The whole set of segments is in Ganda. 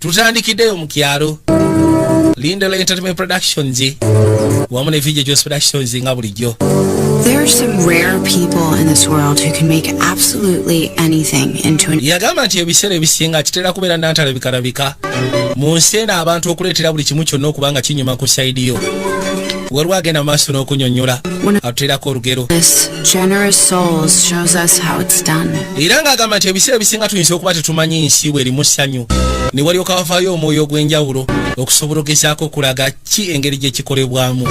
tutandikiddeyo mu kyalo Lindela Entertainment Productions wamu ne Video Juice Productions nga bulijjo. There are some rare people in this world who can make absolutely anything into an... Yagamba nti ebiseera ebisinga kitera kubeera nantalabika mu nsi eno abantu okuleetera buli kimu kyonna okuba nga kinyuma ku sayidi yo. Waliwo agenda maaso n'okunyonnyola atuteerako olugero. Generous souls shows us how it's done. Era ng'agamba nti ebiseera ebisinga tuyinza okuba tetumanyi nsi bwe erimu ssanyu ne walyoka wavaayo omwoyo ogw'enjawulo okusobola ogezaako okulaga ki engeri gye kikolebwamu.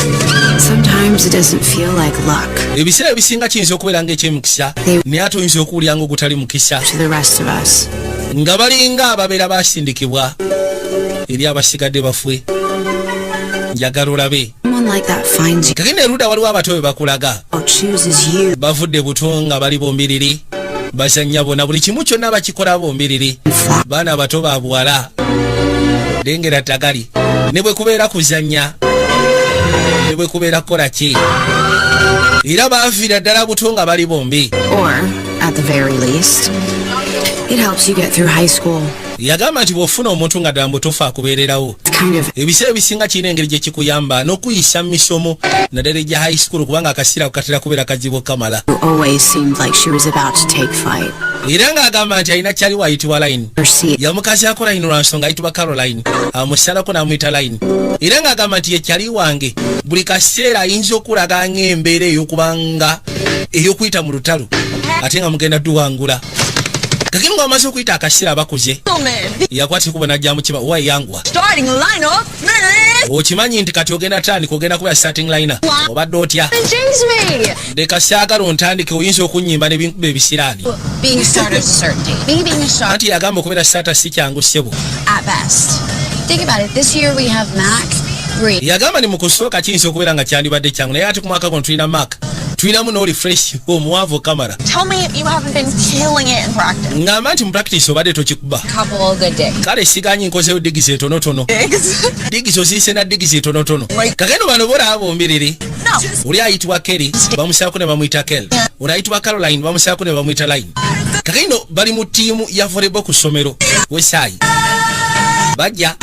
Sometimes it doesn't feel like luck. Ebiseera ebisinga kiyinza okubeera ng'ekyemukisa naye ate oyinza okuwulira ng'ogutali mukisa to the rest of us. nga balinga ababeera basindikibwa eri abasigadde bafwe. Njagala olabe kagenda eruda waliwo abato be bakulaga bavudde buto nga bali bombiriri bazannya bona buli kimu kyonna bakikola bombiriri baana abato ba buwala lengera tagali ne bwe kubeera kuzannya ne bwe kubeera kukola ki era baafiira ddala buto nga bali bombi. Or at the very least it helps you get through high school. Yagamba nti bw'ofuna omuntu nga ddala tofa akubeererawo ebiseera ebisinga kirina engeri gye kikuyamba n'okuyisa mu misomo naddala egya high school kubanga akasiira katera kubeera kazibu kamala. Era ng'agamba nti alina kyali wayitibwa line yamukazaako line lwa nsonga ayitibwa Caroline amusalako n'amuyita line. Era ng'agamba nti yekyali wange buli kaseera ayinza okulaga ng'embeera ey'okubanga ey'okuyita mu lutalo ate nga mugenda duwangula. Kakino ng'amaze okuyita akaseera abakuze yakwata kuba najja mu kiba wa yangwa okimanyi nti kati ogenda tandika ogenda kuba starting liner obadde otya leka saagala ontandike oyinza okunyimba nebinkuba ebisiraani anti yagamba okubeera starter si kyangu ssebo. Yagamba ni mu kusooka kiyinza okubeera nga kyandibadde kyangu naye ate ku mwaka guno tulina Mark tulinamu no refresh omuwavu kamera. Tell me if you haven't been killing it in practice. Ngamba nti mu practice obadde tokikuba. Couple of good digs. Kale siganyi nkozeyo digisi etonotono. Digisi ozise na digisi etonotono. Kagendo bano bora abo mbiriri. No. Uli ayitibwa Kelly bamusaako ne bamuyita Kelly. Uli ayitibwa Caroline bamusaako ne bamuyita Line. Kagendo bali mu tiimu ya volleyball ku ssomero Wesai. Bajja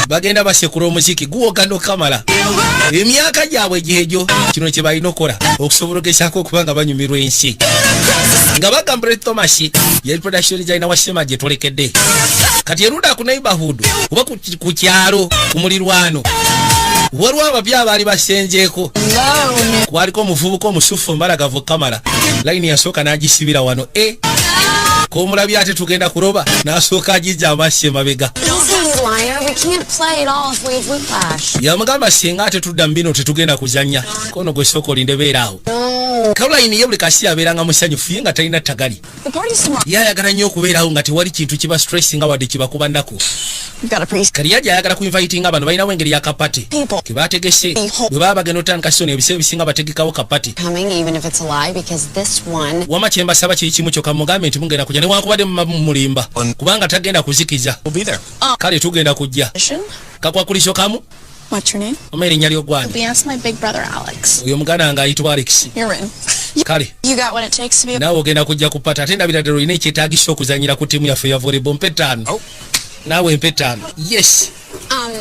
bagenda basekula omuziki guwogano kamala emyaka gyabwe gyejo kino kye balina okukola okusobola ogezaako okuba nga banyumirwa ensi nga bagambira Thomas yali production designer wa Sema gye tolekedde kati eruda ku neighborhood oba ku kyalo ku mulirwano waliwo abapya abaali basenjeeko kwaliko omuvubuka omusufu mbalagavu kamala line yasooka n'agisibira wano komulabye ate tugenda kuloba n'asooka agijja amasi emabega. Yamugamba singa ate tudda mu bino tetugenda kuzannya kono gwe sooka olinde beeraawo. Caroline ye buli kasi abeeranga musanyufu ye nga talina ttagali yayagala nnyo okubeerawo nga tewali kintu kiba stress nga wadde kibakuba nnaku. Kali yajja ayagala kuinvitinga abantu balinawo engeri yakapati ke baategese bwe baba bagenda otandika soni ebiseera ebisinga bategekawo kapati wama kye mbasaba kiri kimu kyokka mugambe nti mugenda kujja newankubadde mulimba kubanga tagenda kuzikiza kale tugenda kujja kakwakuliso kamu. What's your name? Erinnya ly'ogwani? Yes, my big brother Alex. Oyo muganda nga ayitibwa Alex. You're in. Kale. You got what it takes to be. Naawe ogenda kujja kupata ate ndabira ddala olina ekyetaagisa okuzanyira ku ttiimu yaffe ya volleyball mpe ttaano. Naawe mpe ttaano. Yes.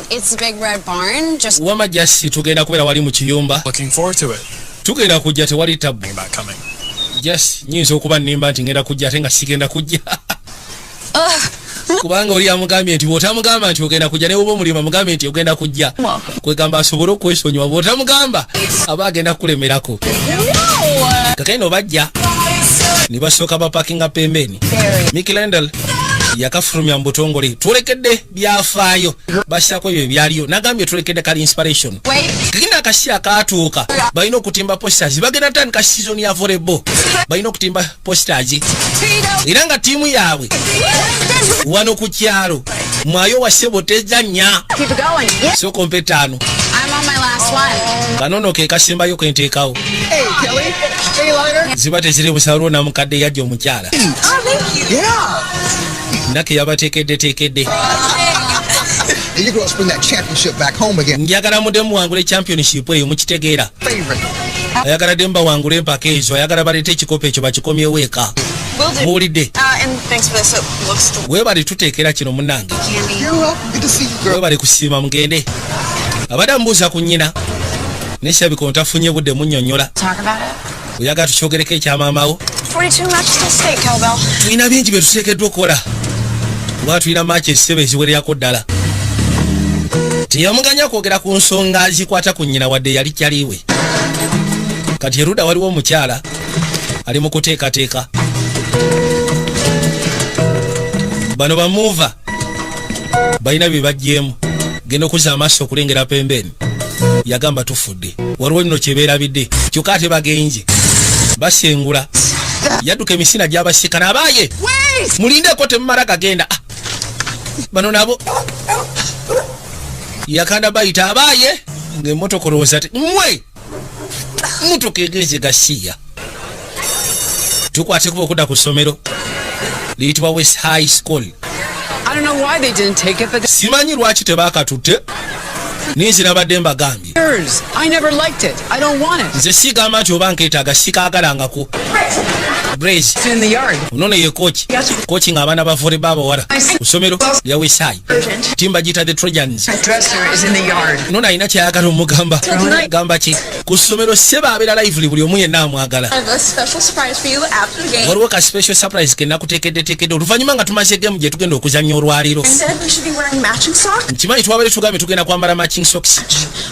It's Big Red Barn. Just wama jasi tugenda kubeera wali mu kiyumba. Looking forward to it. Tugenda kujja tewali tabu. Coming. Yes, nyinza okuba nnimba nti ngenda kujja ate nga sigenda kujja. Kubanga oli amugambye nti bw'otamugamba nti ogenda kujja ne bw'oba omulima mugambye nti ogenda kujja kwegamba asobole okwesonyiwa bw'otamugamba aba agenda kukulemerako. Kakendo bajja ne basooka bapakinga pembeni. Mickey Lendl yakafulumya mu butongole tulekedde byafaayo basako ebyo ebyaliyo nagambye tulekedde kali Inspiration. Kakina akasi akaatuuka balina okutimba posters bagenda tandika season ya volleyball balina okutimba posters era nga tiimu yaabwe wano ku kyalo mwayo wa Sebo tezannya so kompetano. I'm on my last one. Kanono ke kasimbayo kenteekawo. Hey Kelly, A-liner? Ziba teziri busalo na mukadde yajja omukyala. Oh, thank you. Yeah. Nake yabatekedde. You girls bring that championship back home again. Njagala mudemu wangule championship eyo mukitegeera. Favorite. Ayagala demba wangule mpaka ezo ayagala balete ekikopo ekyo bakikomyewo eka. Will do. muwulidde And thanks for this. It looks delicious. weebale tuteekera kino munnange Candy. You're welcome. Good to see you, girl. weebale kusiima mugende abadde amubuuza ku nnyina nesabika ontafunye budde munnyonnyola Talk about it. oyagala tukyogereko ekyamaamawo 42 matches to state, cowbell. tulina bingi bye tuteekeddwa okukola kuba tulina maaki ezisebe eziwererako ddala teyamuganya kwogera ku nsonga zikwata ku nnyina wadde yali kyaliwe kati erudda waliwo omukyala ali mu kuteekateeka bano bamuva balina bye bajjeemu genda okuzza amaaso okulengera pembeeni yagamba tufudde waliwo nno kyebeerabidde kyokka ate bagenje basengula yadduka emisina gy'abasikana abaaye mulindeko temumala gagenda bano nabo yakanda bayita abaaye ng'emmotoka olowooza ti mwe mmotoka egenze gasiya tukwate kuba okudda ku ssomero liyitibwa West High School. I don't know why they didn't take it, but simanyi lwaki tebaakatutte ninzirabadde mbagambye I never liked it. I don't want it. nze sigamba nti oba nkeetaaga sikaagalangako Brace It's in the yard. unono ye kochi ng'abaana ba volleyball abawala ku ssomero lya West High timba giyita the Trojans Dresser is in the yard. unono alina kyayagala omugamba gamba ki ku ssomero seba abeera lively buli omu yenna amwagala I have a special surprise for you after the game. waliwo ka special surprise ke nakuteekeddeteekedde oluvannyuma nga tumaze gemu gye tugenda okuzannya olwaliro Said we should be wearing matching socks. nkimanyi twabale tugambye tugenda kwambala matching socks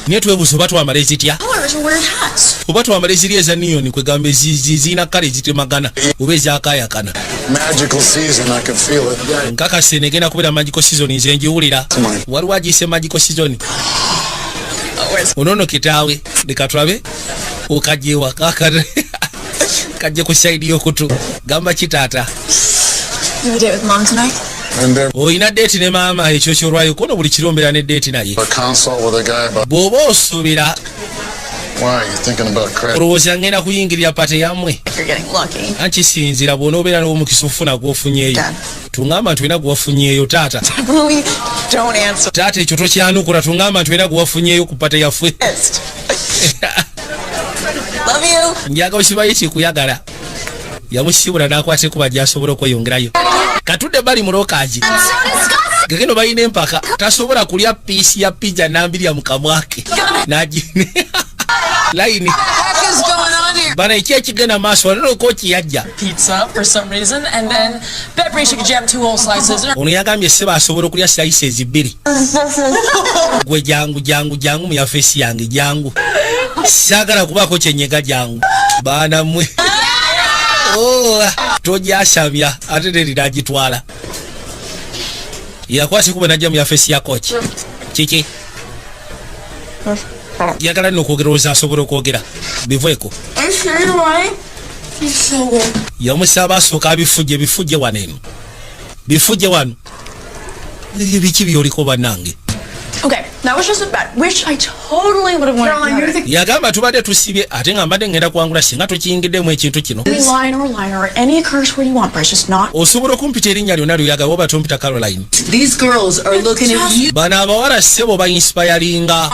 naye twebuuza oba twambala ezitya Colors are wearing hats. oba twambala eziri eza niyoni kwegamba zirina kale ezitemagana oba ezakayakana Magical season, I can feel it. nkakase negenda kubeera magical season nze njiwulira waliwo agiyise magical season onono kitaawe leka tulabe okajjewa kakale kajje ku saidi y'okutu gamba kitaata You have a date with mom tonight? And then olina deeti ne maama ekyo kyolwayo kono buli kirombera ne deeti naye a consult with a guy about bw'oba osuubira why you're thinking about credit. olowooza ngenda kuyingirira pate yammwe If you're getting lucky. ankisinzira bw'onoobeera n'omukisa ofuna gw'ofunyeeyo Dad. tuŋŋamba nti olina gwewafunyeeyo taata Really? Don't answer. taata ekyo tokyanukula tuŋŋamba nti olina gwewafunyeeyo ku pate yaffe Pissed. Love you. njaga osibayo kikuyagala yamusibula n'akwate kuba gy'asobola okweyongerayo katudde bali mu lokaaji gegeno balina empaka tasobola kulya piisi ya pija n'ambirya mu kamwake nagine layini What is going on here? bana eki ekigenda maaso walina okooki yajja Pizza for some reason, and then peppery chicken jam, 2 whole slices. ono yagambye seba asobola okulya slayisi ezibbiri gwe jangu mu yafeesi yange jangu saagala kubaako kyenyega jangu baana mmwe tojasabya ate nerina agitwala yakwasi kuba najja mu yafeesi ya kochi kiki yagala nno okwogera oza asobola okwogera biveeko Are you sure you're right? You're so good. yamusaba asooka bifujje wano eno bifujje wano biki byoliko bannange Okay, that was just a bet, which I totally would have wanted. yagamba tubadde tusibye ate nga mbadde ngenda kwangula singa tukiyingiddemu ekintu kino Any line or liner or any curse word you want, but it's just not. osobola okumpita erinnya lyonna lyoyagala oba tompita Caroline These girls are looking at you, bano abawala ssebo bainsipayalinga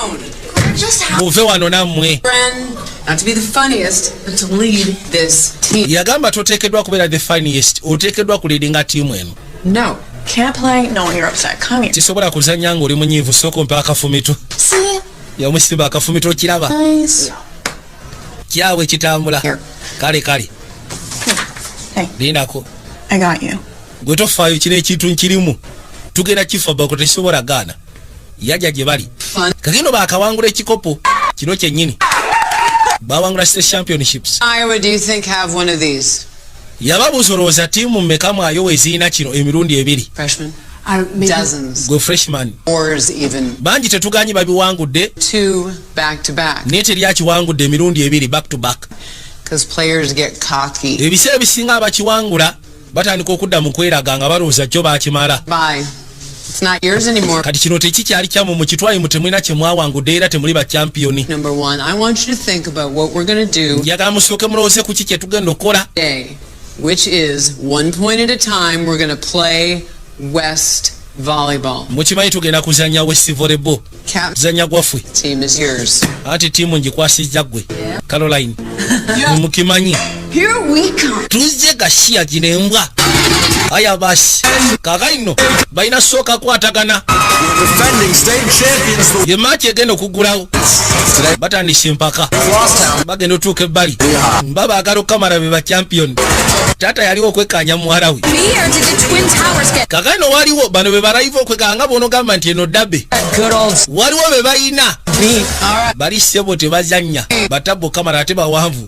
Just how muve wano nammwe friend. Not to be the funniest, but to lead this team. yagamba toteekeddwa kubeera the funniest oteekeddwa kuliidinga ttiimu eno No. can't play. No, you're upset. Come here. tisobola kuzannya ng'oli munyiivu sooka ompe akafumito See? yamusimba akafumito okiraba Nice. kyawe kitambula Here. kale Hey, linako I got you. gwe tofaayo kino ekintu nkirimu tugenda kifa bako tekisobola gaana yajja gye bali kakino baakawangula ekikopo kino kyennyini bawangula state championships Iowa, do you think have one of these? yababuuza olowooza ttiimu mmekamu ezirina kino emirundi ebiri Freshmen? Maybe. Dozens. gwe freshman Wars even. bangi tetuganyi babiwangudde 2 back-to-back. naye teryakiwangudde emirundi ebiri back to back Because players get cocky. ebiseera ebisinga abakiwangula batandika okudda mu kweraga nga balowooza kyo baakimala Bye. It's not yours anymore. kati kino tekikyali kyamu mukitwayi mu temulina kyemwawangudde era temuli bachampiyoni Number 1, I want you to think about what we're going to do njagala musooke mulowooze ku ki kye tugenda okukola today, which is 1 point at a time, we're going to play West Volleyball. mukimanyi tugenda kuzanya west volleyball Cap tuzanya gwaffe team is yours. anti ttiimu ngikwasizza ggwe Caroline mukimanyi Here we come. Tuzze gashia ginembwa. Aya basi. Kakaino baina soka kwatagana. Defending state champions. Ye match egenda kugulawo. Batandise mpaka. Bagenda tuke bali. Baba agaro kamera beba champion. Tata yaliwo kwekanya muwala we. Here did the Twin Towers get? Kakaino waliwo bano be balivo kwekanga bono gamba nti eno dabe. Good old Waliwo be bayina. me. All right. Bali sebo tebazanya. Batabo kamera ate bawanvu.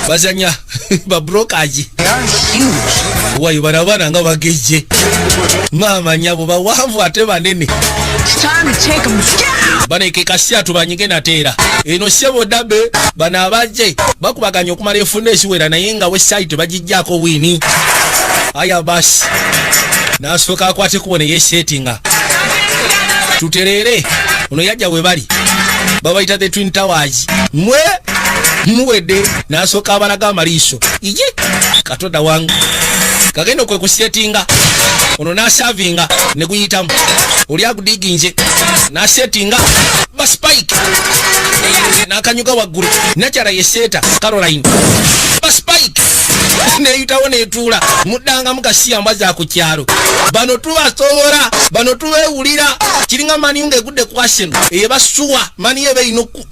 Bazanya ba brokaji. Wayi barabana nga bageje. Mama nyabo bawanvu ate banene. It's time to take them down. Bana ikekasya tubanyige natera. Eno sebo dabe bana abaje bakubaganya okumala efunda esiwera naye nga website bagijjako wini. Aya basi. Nasoka akwate kubona ye settinga. Tuterere. Ono yajja we bali. Baba ita the Twin Towers. Muwede nasoka abalaga amaliso. Ije katoda wangu. Kagendo kwe kusettinga. Ono na savinga ne kuyitamu. Oli agudiginje na settinga ba spike. Na kanyuka waggulu. Nachara yeseta Caroline. Ba spike. Ne yitawo ne tula. Mudanga mukasiya mbaza ku kyalo. Bano tubasobola. Bano tuwewulira. Kiringa mani unge gudde question. Eye basuwa mani ebe inoku.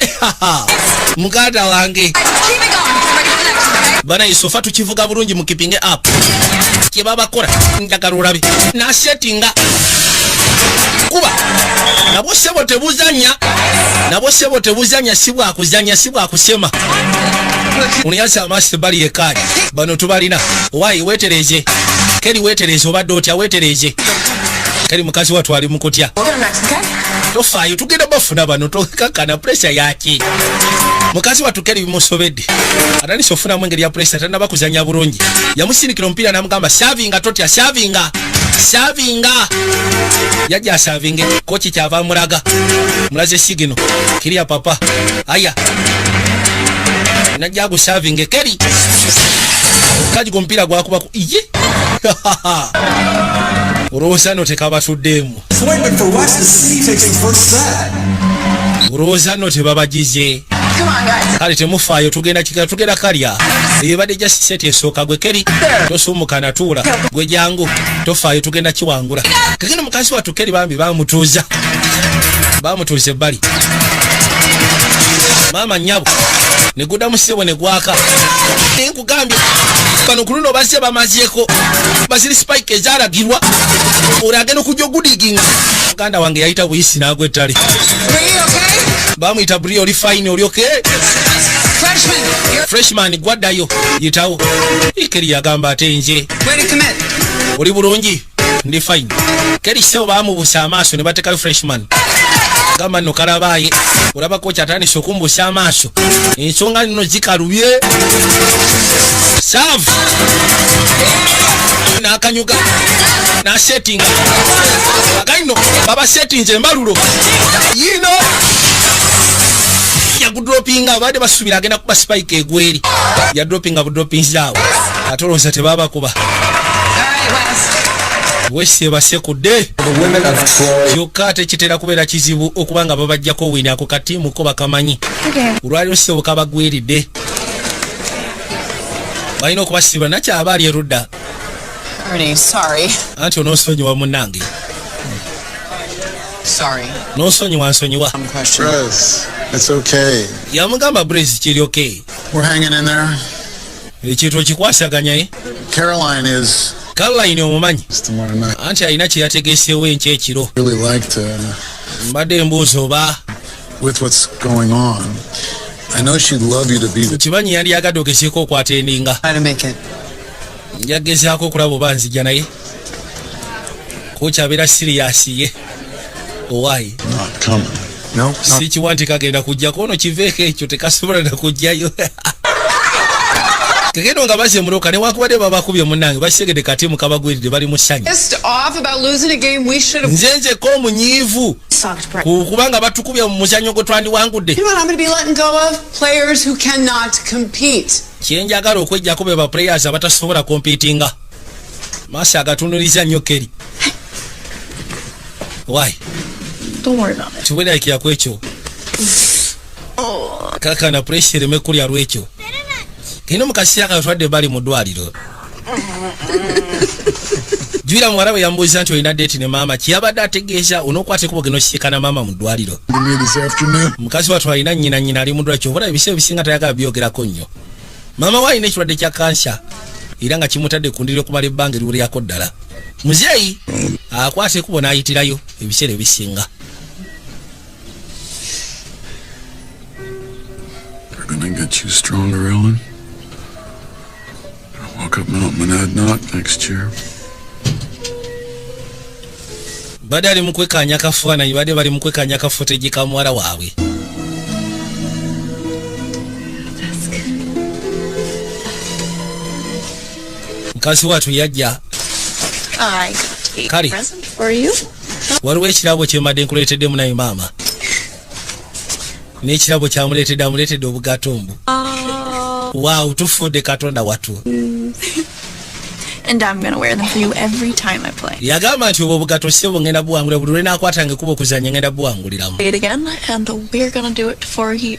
Muganda wange. Keep it going. Get ready for the next one, okay? Bana isofa tukivuga bulungi mukipinge app. Kye baba kola ndagala olabe. Na settinga. Kuba. Nabo sebo tebuzanya. Nabo sebo tebuzanya sibwa akuzanya sibwa akusema. Uniyasa amasi bali yekali. Bano tubalina. Wayi wetereje. Keri wetereje obadde otya wetereje. Keri mukazi watu ali mukutya. We'll get them next, okay? Tofayo tugenda bafuna bano tokakana pressure yaki. Mukazi watu Keri bimusobedde. Atani sofuna mwengeri ya pressure tanda bakuzanya bulungi. Yamusinikira ompira namugamba savinga totya savinga. Savinga. Yajja savinge kochi kyava mulaga. Mulaze sigino. Kiriya papa. Aya. Najja gusavinge Keri. Kaji gompira gwakuba ku iye. Urozano tekabatuddemu. Appointment for West, the city takes the first set. Urozano tebabagize. Come on, guys. Kale temufaayo tugenda kalya. Ebadde just set esooka gwe Keri. Tosumukana tuula. Gwe jangu. Tofaayo tugenda kiwangula. Kagenda mukazi watu Keri bambi bamutuuza. Bamutuuze bali. Mama nyabo. Ne guda musebo ne gwaka. Nkugambye bano kuluno bazze bamazeeko. Basiri spike ezalagirwa. Olagenda okujja ogudiginga. Muganda wange yayita buyisi n'agwettale. Are you okay? Bamuyita buli oli fine oli okay? Freshman. Freshman gwaddayo yitawo. Keri yagamba ate nje. Way to commit. Oli bulungi? Ndi fine. Keri sebo bamubuusa amaaso ne batekayo freshman. Gamba nno kalabaaye. Olaba kocha atandise okumbuusa amaaso. Ensonga nno zikalubye. Savu. N'akanyuga. Na setting. Againo baba settings embalulo. Yino. Ya kudropinga bade basubira agenda kuba spike egweri. Ya droppinga budropings zaawo. Atoloza tebaba kuba. All right, West. Wese basekudde. The women of Troy. Kyokka tekitera kubeera kizibu okubanga babajjako wini ako katiimu ko bakamanyi. Olwaliro sebo kabagwiridde. Balina okubasiba nakyaba ali erudda. Ernie, sorry. Anti onoosonyiwa munnange. Sorry. Noosonyiwa nsonyiwa. Question. Press. It's okay. Yamugamba Blaze kiri okay. We're hanging in there. Ekintu okikwasaganya ye. Caroline is Caroline omumanyi. tomorrow night. Anti alina kye yategeeseewo enkya ekiro. Really liked Mbadde mbuuza oba with what's going on. I know she'd love you to be there. kimanyi yali yagadde ogeseeko okwatendinga. How to make it. Yagezaako okulaba oba nzija naye. Kocha abeera siriyasi ye. Owaayi. Not coming. No, Si kiwanti kagenda kujjako ono kiveeko ekyo tekasobola na kujjayo. Kagendo nga baze muloka newankubadde babakubye munnange basegedde katiimu kabagwiridde bali mu ssanyu. Pissed off about losing a game we should have. Nze nzeko omunyiivu kubanga batukubye mu muzannyo gwe twandiwangudde. You know what I'm going to be letting go of? Players who cannot compete. Kyenjagala okwejjako be ba players abatasobola kompitinga. Maaso agatunuliza nnyo Keri. Why? Don't worry about it. Tubera ikiyako ekyo. Kaka na pressure mekulya lwekyo. kino mukasiya katwadde bali mu ddwaliro Juira mwara we yambuza nti olina date ne mama kiyabadde ategeeza onokwate kubo geno kikana mama mu ddwaliro mukazi watu alina nyina ali mu ddwaliro kyobula ebisebo bisinga tayagala byogerako nnyo mama wa alina ekirwadde kya kansa era nga kimutadde kundiro kumala ebbanga eriwulyako ddala muzeeyi akwate kubo n'ayitirayo ebiseera ebisinga Gonna get you stronger, Ellen. I'll walk up Mount Monadnock next year. Bade ali mukwekanya kafaananyi bade bali mukwekanya kafoteji ka mwala waabwe mkazi watu yajja kali waliwo ekirabo kyemadde nkuleeteddemu naye maama n'ekirabo kyamuleetedde amuleetedde obugatombu waaw tufudde katonda watu And I'm gonna wear them for you every time I play. Yagamba nti obwo bugato sebo ngenda buwangulira buli lwena akwatanga kubo kuzanya ngenda buwanguliramu. Say it again, and we're gonna do it for you.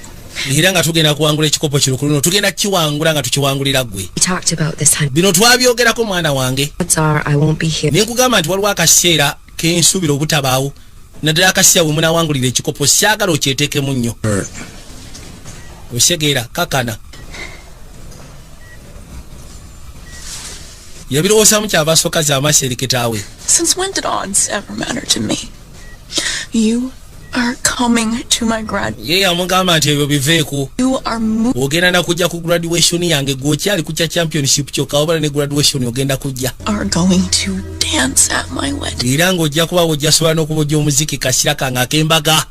Era nga tugenda kuwangula ekikopo kino kuno tugenda kiwangula nga tukiwangulira gwe. We talked about this time. Bino twabyogerako mwana wange. I won't be here. Nekugamba nti waliwo akaseera k'ensubira obutabaawo naddala akaseera bwe munawangulira ekikopo syagala okyeteekemu nnyo. Osegeera kakana. Yabirowoozamu kyava asooka za amaseriketaawe. Since when did odds ever matter to me? You are coming to my grad. Ye amugamba nti ebyo biveeko. You are ogenda na kujja ku graduation yange gwokyali ku championship kyokka obala ne graduation ogenda kujja. Are going to dance at my wedding. Era ng'ojja kuba ojja sobola n'okubojja omuziki kasira kange ak'embaga.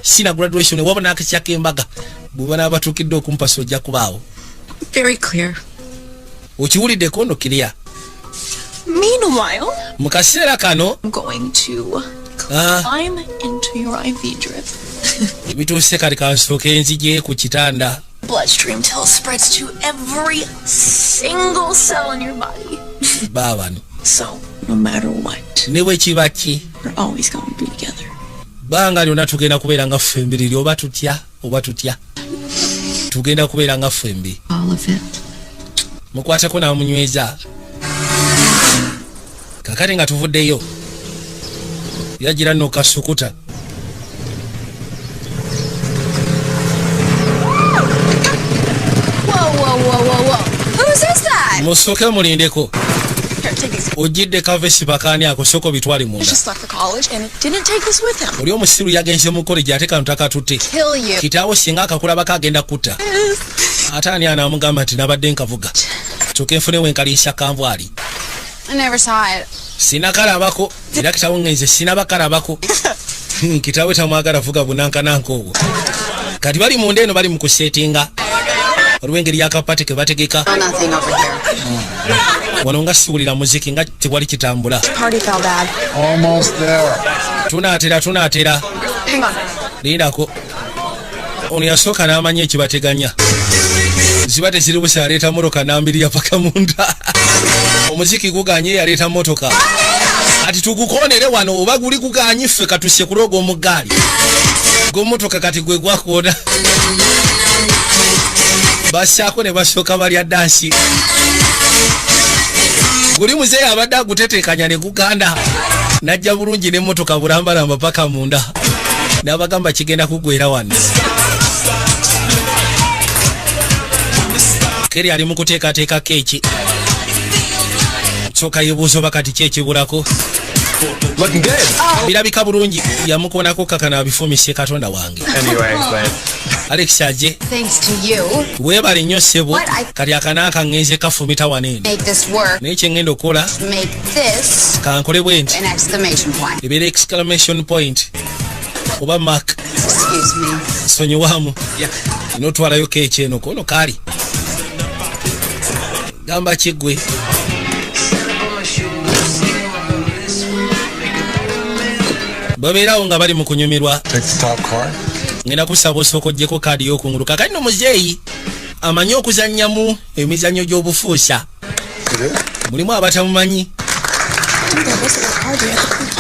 Sina graduation wabona akasira k'embaga. Bw'oba n'abatuukidde okumpasa ojja kubaawo. Very clear. Okiwuliddeko no clear. Meanwhile, mukasera kano I'm going to climb into your IV drip. Bituse kali kansooke enzije ku kitanda. Bloodstream till it spreads to every single cell in your body. Babano. So, no matter what, newe kibaki, we're always going to be together. Banga lyonna tugenda kubeera nga ffembiriri oba tutya. Tugenda kubeera nga ffembi. All of it. Mukwateko n'amunyweza. Kakati nga tuvuddeyo yagira nno kasukuta Whoa. Who's that? Musooke mulindeko ojjidde kavesi bakaani ako soko bitwali munda. Just left for college and didn't take this with him. Oli omusiru yagenze mu college ate kano takatutte. Kitaawo singa akakulabako agenda kutta. Ate ani anaamugamba nti nabadde nkavuga. Kyokka nfune wenkaliisa kanvwali. I never saw it. Sina kalabako era kitaawo ngenze sina bakalabako. Kitaawo tamwagala vuga bunankananka obwo. Kati bali munda eno bali mu kusetinga. Waliwo engeri y'akapate ke bategeka. Wano nga siwulira muziki nga tewali kitambula. Party felt bad. Almost there. Tunaatera. Hang on. Lindako. Ono yasooka n'amanya ekibateganya. Ziba teziri busa yaleeta motoka n'ambirira paka munda. Omuziki guganye yaleeta motoka. Ati tugukonere wano oba guli guganye ffe katusse kuloga omugaali. G'omotoka kati gwe gwakuona. Basaako ne basooka balya dansi. Guli muzeeyi abadde aguteteekanya ne guganda. Najja bulungi n'emmotoka bulambalamba paka munda. N'abagamba kigenda kugwera wano. Keri ali mu kuteekateeka keeki. Soka yebuuza oba kati kyekibulako. Looking good. Birabika bulungi yamukoonako kakana abifumise Katonda wange. Anyway, but Alex aje. Thanks to you. Weebale nnyo ssebo kati akanaaka ngenze kafumita waneeno. Make this work. Naye kye ngenda okukola Make this kankole bwe nti an exclamation point. ebeera exclamation point oba mark. Excuse me. Sonyiwamu. N'otwalayo keeki eno kono kaali. Gamba kiggwe. Babeerawo nga bali mu kunyumirwa. Take the top card. Ngenda kusaba osooka oggyeko kaadi y'okungulu. Kakati no muzeeyi amanyi okuzannyamu emizannyo gy'obufuusa. Mulimu abatamumanyi.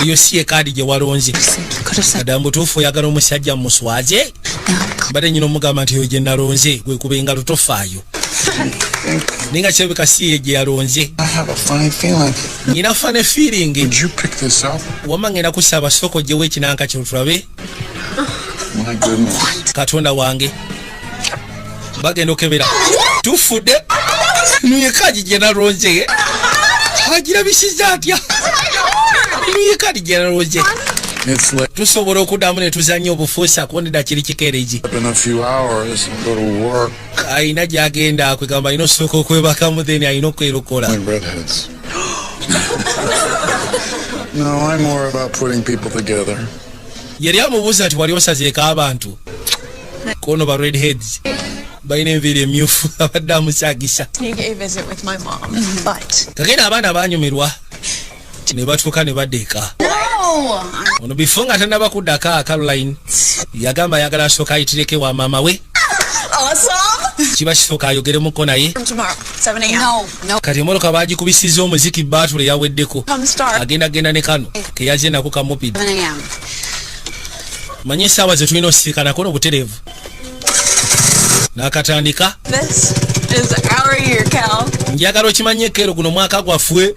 Eyo si ekaadi gye walonze. Adda mbutuufu oyagala omusajja muswaze. Mbadde nnyina omugamba nti eyo gye nalonze gwe kuba engalo tofaayo. Ninga chebeka siye gye yalonze. I have a funny feeling. Nina funny feeling. Would you pick this up? Wama ngenda kusaba soko gye wekinanka kino tulabe. My goodness. Katonda wange. Bagenda okebera. Tufudde. Nuye kaji gye nalonze. Hagira bisiza atya. Nuye kaji gye nalonze. It's like Tusobola okuddamu ne tuzannya obufuusa kuwonera kiri kikereji. in a few hours and go to work. Ayina gy'agenda akwegamba alina osooka okwebakamu then alina okwerokola. Like redheads. No, I'm more about putting people together. Yali amubuuza nti wali osazeeko abantu kono ba redheads balina enviiri emyufu abadde amusaagisa. Sneak a visit with my mom, but Kagenda abaana baanyumirwa ne batuuka ne baddeeka. Ono before nga tannaba kuddaka Caroline yagamba ayagala asooka ayitireko wa maama we. awesome. Kiba kisooka ayogeremuko naye. From tomorrow, 7 a.m. No. Kati emmotoka baagikubisizza omuziki baatule yaweddeko. Come start. Agenda ne kano ke yazze nako kamupidi. 7 a.m. Manyi essaawa ze tulina osisiikanako n'obutereevu. N'akatandika. This is our year, Cal. Njagala okimanye kero guno mwaka gwaffe.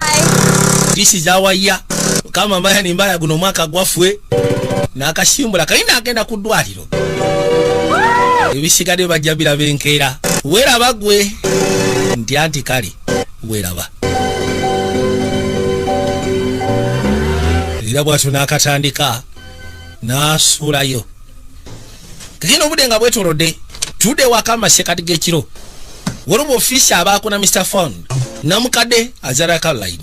This is our year. Kama mbaya ni mbaya guno mwaka gwaffe. N'akasimbula kalina agenda ku ddwaliro. Ebisigadde bajja biraba enkeera. Weeraba gwe. Nti anti kale weeraba. Era bw'atyo n'akatandika n'asuulayo. Kagenda obudde nga bwetoolodde. Tudde waka amasekati g'ekiro. Waliwo ofiisi abaako na Mr. Fond. Namukadde azaala Caroline.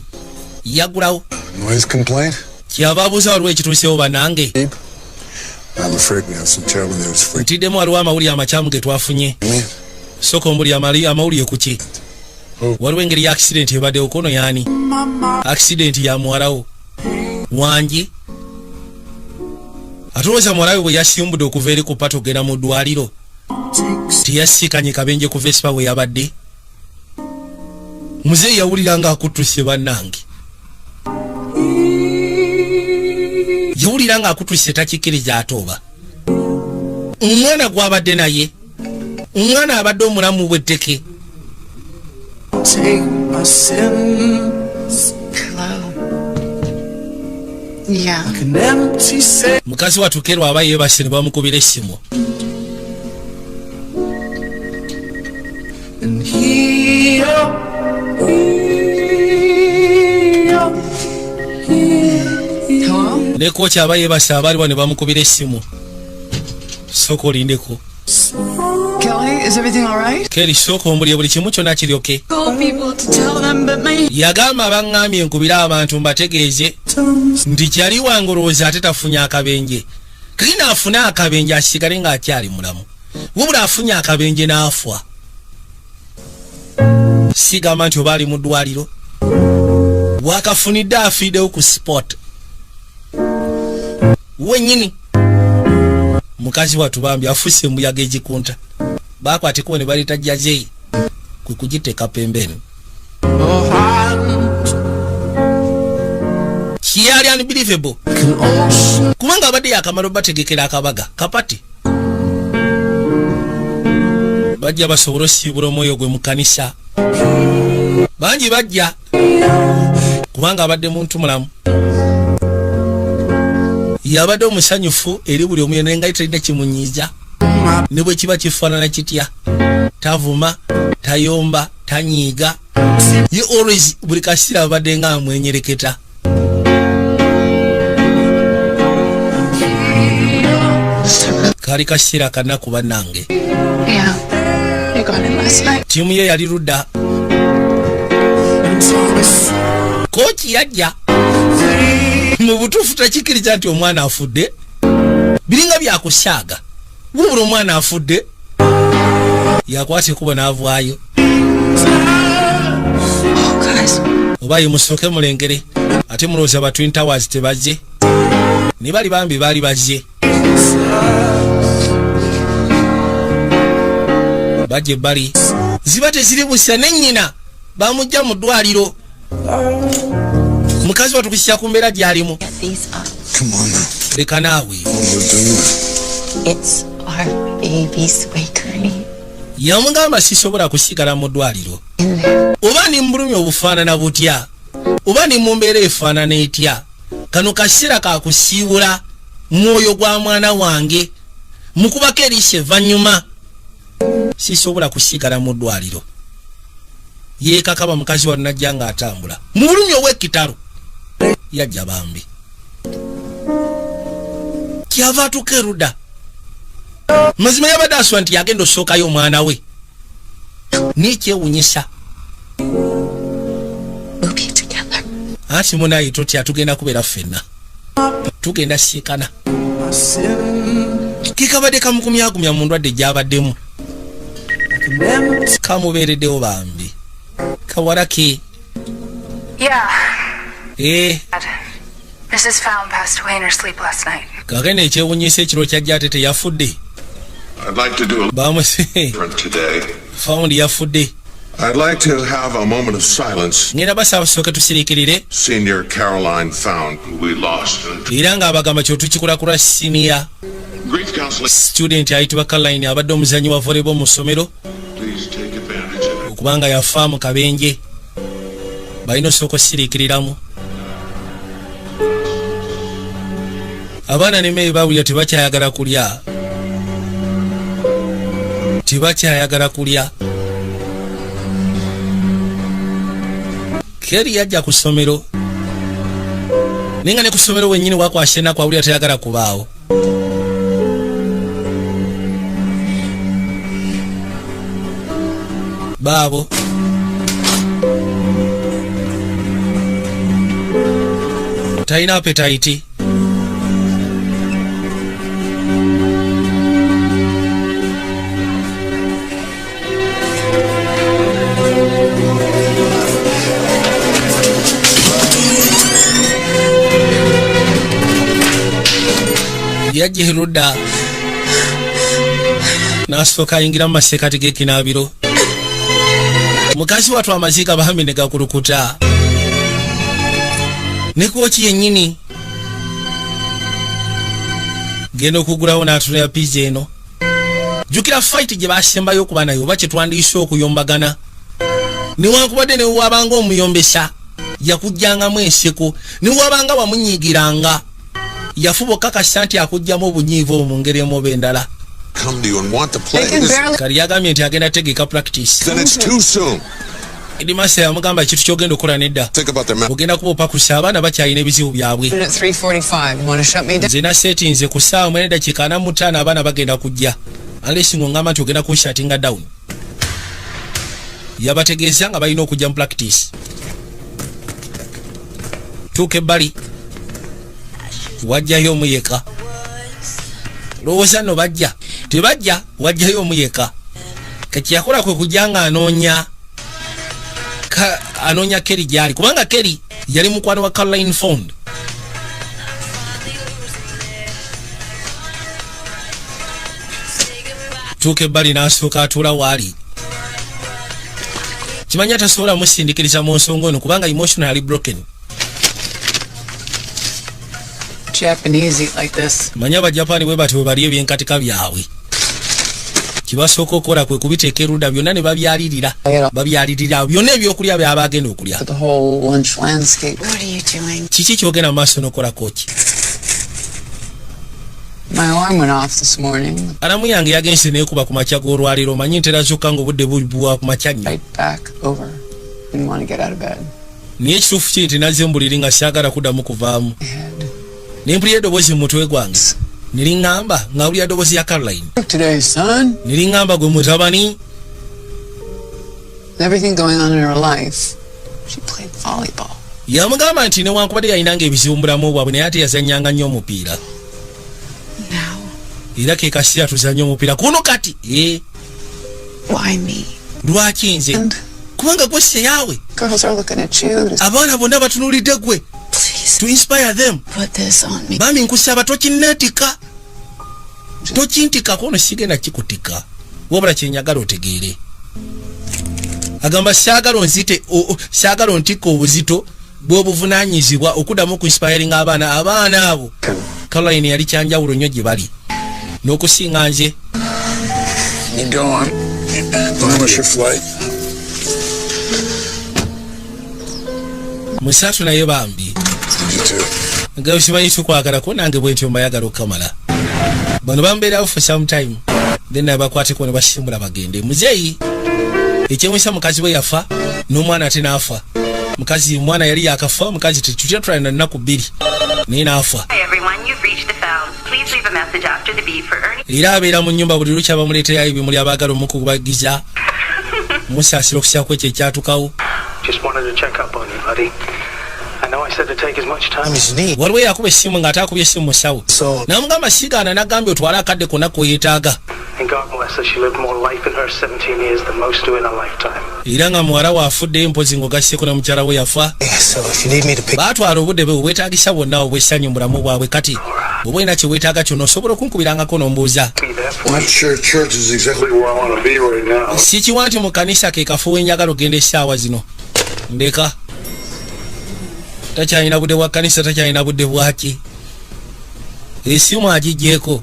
Yagulawo. Noise complaint? Kyava abuuza waliwo ekituusewo bannange. I'm afraid we have some terrible news for you. Ntiddemu waliwo amawulire amakyamu ge twafunye. Soko mbuli amawulire ku ki? Waliwo engeri ya accident ebaddewo kono yaani. Accident ya muwalawo. Wangi. Atulowooza muwalawe bwe yasimbudde okuva eri ku pato ogenda mu ddwaliro. Teyasiikanye kabenje ku Vespa we yabadde. Muzeeyi yawulira nga akuttuse bannange. Yawulira nga akuttuse takikkiriza atooba. Omwana gw'abadde naye. Omwana abadde omulamu bw'etteke. Yeah. Mukazi watukerwa aba yeebase ne bamukubira essimu. Ne kocha aba yeebase abaaliwo ne bamukubira essimu. Soko olindeko. Kelly, is everything all right? Keri soko ombulye buli kimu kyonna kiryoke. Call people to tell them, but my Yagamba baŋŋambye nkubira abantu mbategeeze nti kyali wangolowooza ate tafunye akabenje. Kalina afune akabenje asigale ng'akyali mulamu. Wabula afunye akabenje n'afa. Sigamba nti oba ali mu ddwaliro. Wakafunidde afiidewo ku sport. Wennyini. Mukazi watubambye afuse embuyaga egikunta. Baakwateko ne baleeta jjazeyi. Kwe kugiteeka pembeni. Kyali unbelievable. Kubanga abadde yakamala bategekera akabaga kapati. Bajja basobola osiibula omwoyo gwe mu kkanisa. Bangi bajja kubanga abadde muntu mulamu. Yabadde omusanyufu eri buli omu yenna nga talina kimunyiiza. Ne bwe kiba kifaanana kitya. Tavuma, tayomba, tanyiiga. Ye always buli kaseera abadde nga amwenyereketa. Kali kaseera kanaku bannange. yeah, they got in last night. Tiimu ye yali ludda. Kooki yajja. Mu butuufu takikkiriza nti omwana afudde. Biringa byakusaaga. Wabula omwana afudde. Yakwata ekubo n'avaayo. Oh, guys. Oba ye musooke mulengere. Ate mulowooza ba Twin Towers tebazze. Ne bali bambi baali bazze. Bajja ebbali. Ziba teziri busa ne nnyina. Bamujja mu ddwaliro. Mukazi watukisya ku mbeera gy'alimu. Come on now. Leka naawe. What we're doing. It's our baby's way, Kearney. yamugamba sisobola kusigala mu ddwaliro oba ni mbulumi obufaanana butya oba ni mumbeera efaanana etya kano kaseera kakusiibula mwoyo gwa mwana wange mukubako eriisa evanyuma sisobola kusigala mu ddwaliro yeekakaba mukazi wano najja nga atambula mu bulumi obw'ekitalo yajja bambi kyava atuuka erudda mazima yabadde asula nti yagenda osookayo omwana we nekyewunyisa anti munaye totya tugenda kubeera ffenna tugenda siikana kikabadde kamukumyagumya mu ndwadde gy'abaddemu kamubeereddewo bambi kawalake Mrs. Found passed away in her sleep last night. Kagenda ekyewunyisa ekiro kyajja ate teyafudde. I'd like to do a different today. Found yafudde. I'd like to have a moment of silence. Ngenda basaba soke tusirikirire. Senior Caroline Found, who we lost. Era nga abagamba kyo tukikula senior. Grief counseling. Student ayitibwa Caroline abadde omuzannyi wa volleyball mu ssomero. Please take advantage of it. Okubanga yafa mu kabenje. Balina osooka osirikiriramu. Abaana ne mmere bawulira tebakyayagala kulya. Tebakyayagala kulya. Keri yajja ku ssomero. Ninga ne ku ssomero wennyini wakwashe ennaku awulira tayagala kubaawo. Baabo. Talina appetite. Yajja erudda n'asooka ayingira mu maseekati g'ekinaabiro. Mukazi wattu amaziga bambi ne gakulukuta. Ne kwoki yennyini genda okugulawo n'atunula pizza eno. Jjukira fight gye baasembayo okuba nayo oba kye twandiise okuyombagana. Newankubadde ne wabanga omuyombesa yakujjangamu enseko ne wabanga wamunyiigiranga. Yafuba okakasa nti akugjamu obunyiivu mu ngeri emu oba endala. Kali yagambye nti agenda tegeka practice. Edimasa yamugamba ekintu kyogenda okukola nedda. Ogenda kuba opakusa abaana bakyalina ebizibu byabwe. Nze nasetinze ku ssaawa 1:45 abaana bagenda kujja. Unless ng'ongamba nti ogenda kunshatinga down. Yabategeeza nga balina okujja mu practice. Tuuka ebbali. Wajjayo omuyeka. Lowooza nno bajja. Tebajja wajjayo omuyeka. Kati yakola kwe kujja nga anoonya Kerry gyali. Kubanga Kerry yali mukwano wa Caroline Found. Tuuka ebbali n'asooka atuula waali. Kimanya atasobola musindikiriza mu nsonga eno kubanga emotionally broken. Japanese eat like this. Manya Abajapani bwe batyo bali ebyenkatika byabwe. Kibasooka okukola kwe kubiteeka erudda byonna ne babyalirira. Babyalirira byonna ebyokulya byaba agenda okulya. The whole lunch landscape. What are you doing? Kiki kyogenda mu maaso n'okola koki? My alarm went off this morning. Alamu yange yagenze neekuba ku makya g'olwaliro manyi ntera zokka ng'obudde bubuwa ku makya nnyo. Right back over. Didn't want to get out of bed. Naye ekituufu kiri nti nazze mbuliri nga saagala kuddamu kuvaamu. Nempulira eddoboozi mu mutwe gwange. Niriŋŋamba ng'awulira eddoboozi ya Caroline. Today, son. Niriŋŋamba gwe mutabani. Everything going on in her life. She played volleyball. Yamugamba nti newankubadde yalinanga ebizibu mu bulamu bwabwe naye ate yazannyanga nnyo omupiira. Era ke kaseera tuzannya omupiira kuno kati. Why me? Lwaki nze? Kubanga gwe seyaawe. Girls are looking at you. Abaana bonna batunuulidde gwe. To inspire them. Put this on me. Mami nkusaba tokinneetika. Tokintikako ono sigenda kikutika. Wabula kyenyagala otegeere. Agamba saagala onzite saagala ontika obuzito bw'obuvunaanyizibwa okuddamu ku inspiring abaana abo. Caroline yali kyanjawulo nnyo gye bali. N'okusinga nze. How much your flight? Musatu naye bambi. You too. Nga usimanyi tukwagala ko nange bwentyo mbayagala okamala. Bano bambeerawo for some time. Then abakwateko ne basimbula bagende. Muzeeyi ekyewuunyisa mukazi we yafa n'omwana ate n'afa. Mukazi mwana yali yakafa, mukazi tetutya tulana nnaku 2 naye n'afa. Era abeera mu nnyumba buli lukya bamuleeterayo ebimuli abaagala omukubagiza. Musaasira okusyako ekyo ekyatukawo. Waliwo yakuba essimu ng'ate akubye essimu musawo. N'amugamba sigaana n'agambye otwale akadde konna k'oyeetaaga. Era nga muwala we afudde mpozi ng'ogasseko ne mukyala we yafa. Baatwala obudde bwe bwetaagisa bwonna obwessanyu mu bulamu bwabwe kati bw'oba olina kye weetaaga kyonna osobola okunkubirangako n'ombuuza. Sikiwa nti mu kanisa ke kafo wenjagala ogenda essaawa zino. Ndeka. Takyalina budde bwa kanisa, takyalina budde bwaki. Essimu agigyeko.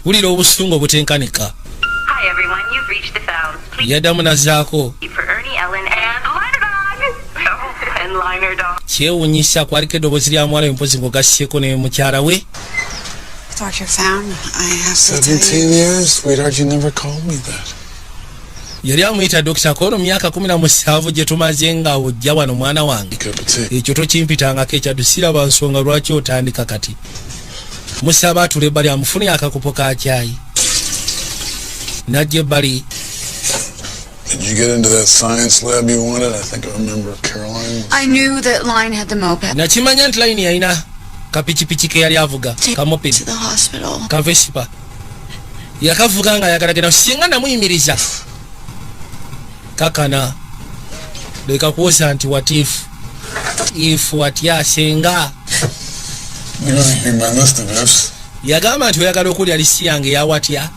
Wulira obusungu obutenkanika. Yaddamu nazzaako. Kyewuunyisa kwaliko eddoboozi lya muwala empozi ng'ogasseko ne mukyala we. Dr. Found, I have to 17 years, sweetheart, you never called me that. Yali amuyita Dr. Kono myaka 17 gye tumaze nga ojja wano mwana wange. Ekyo tokimpitangako ekyadusiraba nsonga lwaki otandika kati. Musaba atule ebbali amufunye akakopo ka caayi. Najja ebbali. Did you get into that science lab you wanted? I think I remember Caroline. I knew that Line had the moped. Nakimanya nti Line yalina kapikipiki ke yali avuga kamoped To the hospital. ka Vespa. Yakavuga nga yagalagenda singa namuyimiriza. Kakana leka kuwoza nti watifu ifu watya senga. You're going to be my list of ifs. Yagamba nti oyagala okulya lisi yange ya watya.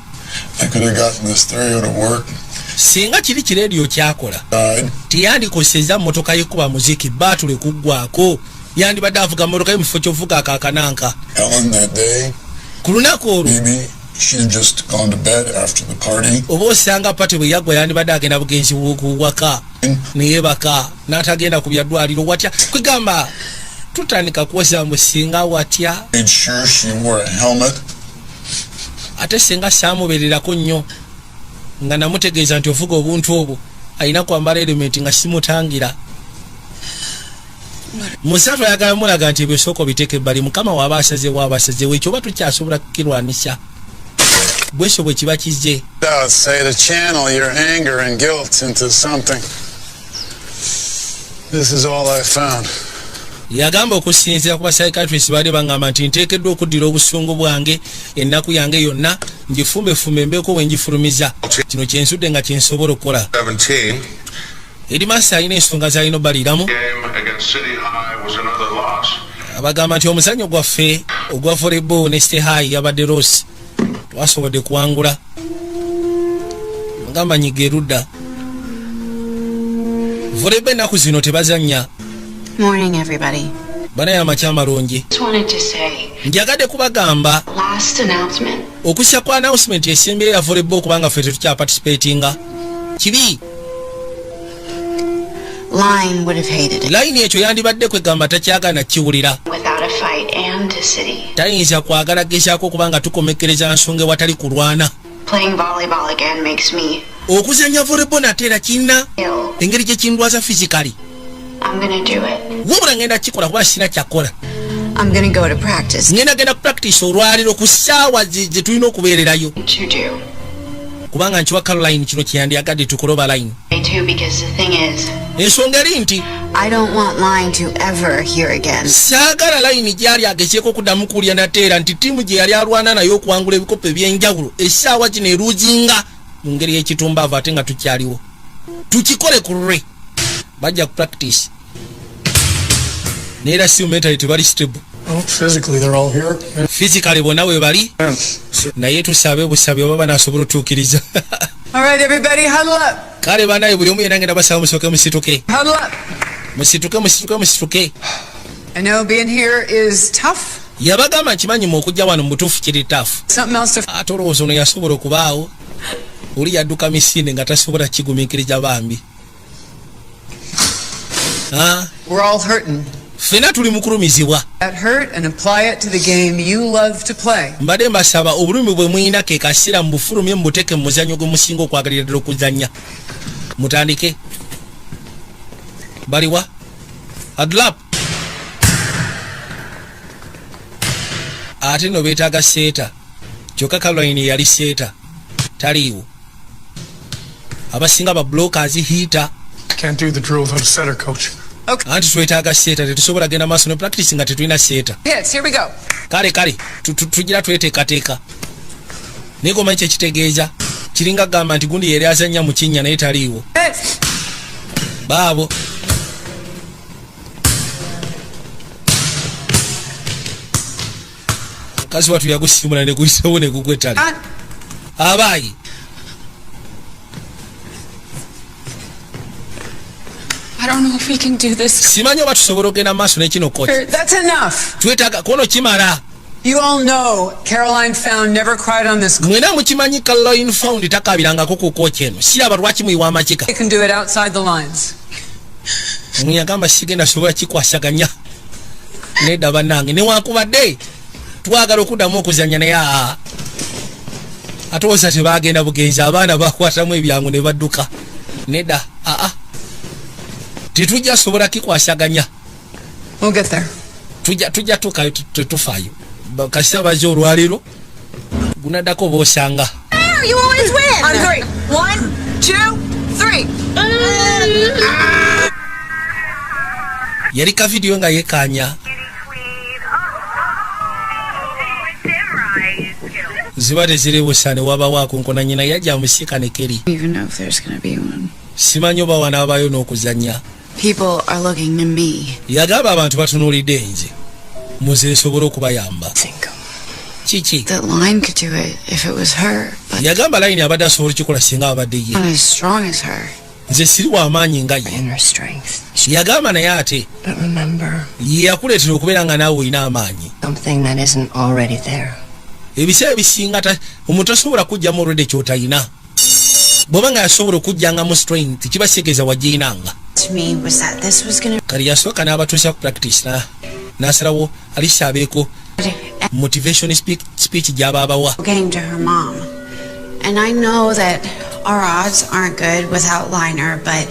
I could have gotten the stereo to work. Singa kiri ki radio kyakola. Tiyandikoseza mmotoka yekuba muziki batule kuggwako. Yandibadde avuga mmotoka y'emufo ky'ovuga akakananka. Ellen that day. Ku lunaku olwo. Maybe she'd just gone to bed after the party. Oba osanga pati bwe yaggwa yandibadde agenda bugenzi waka. Neyebaka n'atagenda ku byaddwaliro watya. Kwegamba tutandika kuwoza mbu singa watya. Made sure she wore a helmet. Ate singa saamubeererako nnyo nga namutegeeza nti ovuga obuntu obwo alina kwambala elementi nga simutangira. Musatu ayagala mulaga nti ebisoko biteeke ebbali mukama waaba asazewo ekyo oba tukyasobola kukirwanisa. Bwesyo bwe kiba kizze. Say to channel your anger and guilt into something. This is all I found. Yagamba okusinziira ku psychiatrist baali bangamba nti nteekeddwa okuddira obusungu bwange ennaku yange yonna ngifumbefume mbeeko bwe ngifulumiza. Kino kyensudde nga kyensobola okukola. Edimasa alina ensonga z'alina obbaliramu. Abagamba nti omuzannyo gwaffe ogwa volleyball ne Stay High yabadde Ross twasobodde kuwangula. Ngamba nyiga erudda. Volleyball ennaku zino tebazannya. Morning, everybody. Bana ya macha marungi. Just wanted to say. Njagade kubagamba. Last announcement. Okusya kwa announcement esembere ya volleyball kubanga ffe tetukya participatinga. Kibi. Line would have hated it. Line ekyo yandibadde kwegamba takyagana kiwulira. Without a fight and a city. Tayinza kwagala gezaako kubanga tukomekereza nsonga watali kulwana. Playing volleyball again makes me. Okuzanya volleyball natera kinna. Engeri gye kindwaza physically. I'm gonna do it. Wabula ngenda kikola kuba sina kyakola. I'm gonna go to practice. Ngenda practice olwaliro ku ssaawa ze tulina okubeererayo. To do. Kubanga nkiwa Caroline kino kyandyagadde tukoloba Line. Me too, because the thing is. Ensonga eri nti. I don't want Line to ever hear again. Saagala Line gyali agezeeko kuddamu kulya nateera nti ttiimu gye yali alwana nayo okuwangula ebikopo eby'enjawulo essaawa kino eruzinga mu ngeri y'ekitumbaavu ate nga tukyaliwo. Tukikole ku lwe. Bajja ku practice. Neera si mentally tebali stable. Well, physically they're all here. Physically bonna we bali. Naye tusabe busabe oba banasobola otuukiriza. All right, everybody, huddle up. Kale banaye buli omu yenna ngenda basaba musooke musituke. Huddle up. Musituke. I know being here is tough. yabagamba nkimanyi mu okujja wano mu butuufu kiri taafu ate olowooza ono yasobola okubaawo oli yadduka misinde nga tasobola kigumiikiriza bambi We're all hurting. ffena tuli mukulumizibwa That hurt and apply it to the game you love to play. mbadde mbasaba obulumi bwe muyina ke kasira mu bufulumye mu buteeke mu muzannyo gwe musinga okwagalira ddala okuzannya mutandike baliwa adlap ate no beetaaga seeta kyokka Caroline yali seeta taliiwo abasinga ba blockers hiita Can't do the drill without a setter, coach. anti twetaaga seeta tetusobola genda maaso ne practice nga tetulina seeta Yes, here we go. kale tugira tweteekateeka naye gomanyi kyekitegeeza kiringa gamba nti gundi yeri azannya mu kinnya naye taliiwo Yes. baabo mukazi watu yagusimula ne guyisewo ne gugwetale abaayi I don't know if we can do this. simanyi oba tusobola okgenda maaso nekino kooti That's enough. twetaaga kono kimala You all know Caroline Found never cried on this. mwena mukimanyi Caroline Found takabirangako ku kooti eno siraba lwaki muyiwa amakiga You can do it outside the lines. mweyagamba sigenda sobola kikwasaganya nedda bannange newankubadde twagala okuddamu okuzanya naye ate oza tebagenda bugenzi abaana bakwatamu ebyangu ne badduka nedda tetujja sobola kikwasaganya We'll get there. tujja tukayo tetufaayo kasita baze olwaleero gunaddako boosanga You always win. On three. 1, 2, 3. yali ka vidiyo nga yekanya ziba teziribusa ne wabawaako nkona nyina yajja musika ne keri Even know if there's gonna be one. simanyi oba wanaabayo n'okuzannya People are looking to me. yagamba abantu batunuulidde nze muze nsobole okubayamba kiki That line could do it if it was her, but yagamba layini abadde asobola okukikola singa abadde ye not as strong as her. nze siri w'amaanyi nga ye Inner strength. yagamba naye ate But remember, yakuleetera okubeera nga naawe olina amaanyi something that isn't already there. ebiseera bisinga omuntu asobola kujjamu olwedde kyotalina bw'oba nga yasobola okujjangamu strength kiba kitegeeza wagiyinanga To me was that this was gonna kali yasooka n'abatuusa ku practice n'asalawo alisa abeeko motivation speech gy'aba abawa getting to her mom. And I know that our odds aren't good without Liner, but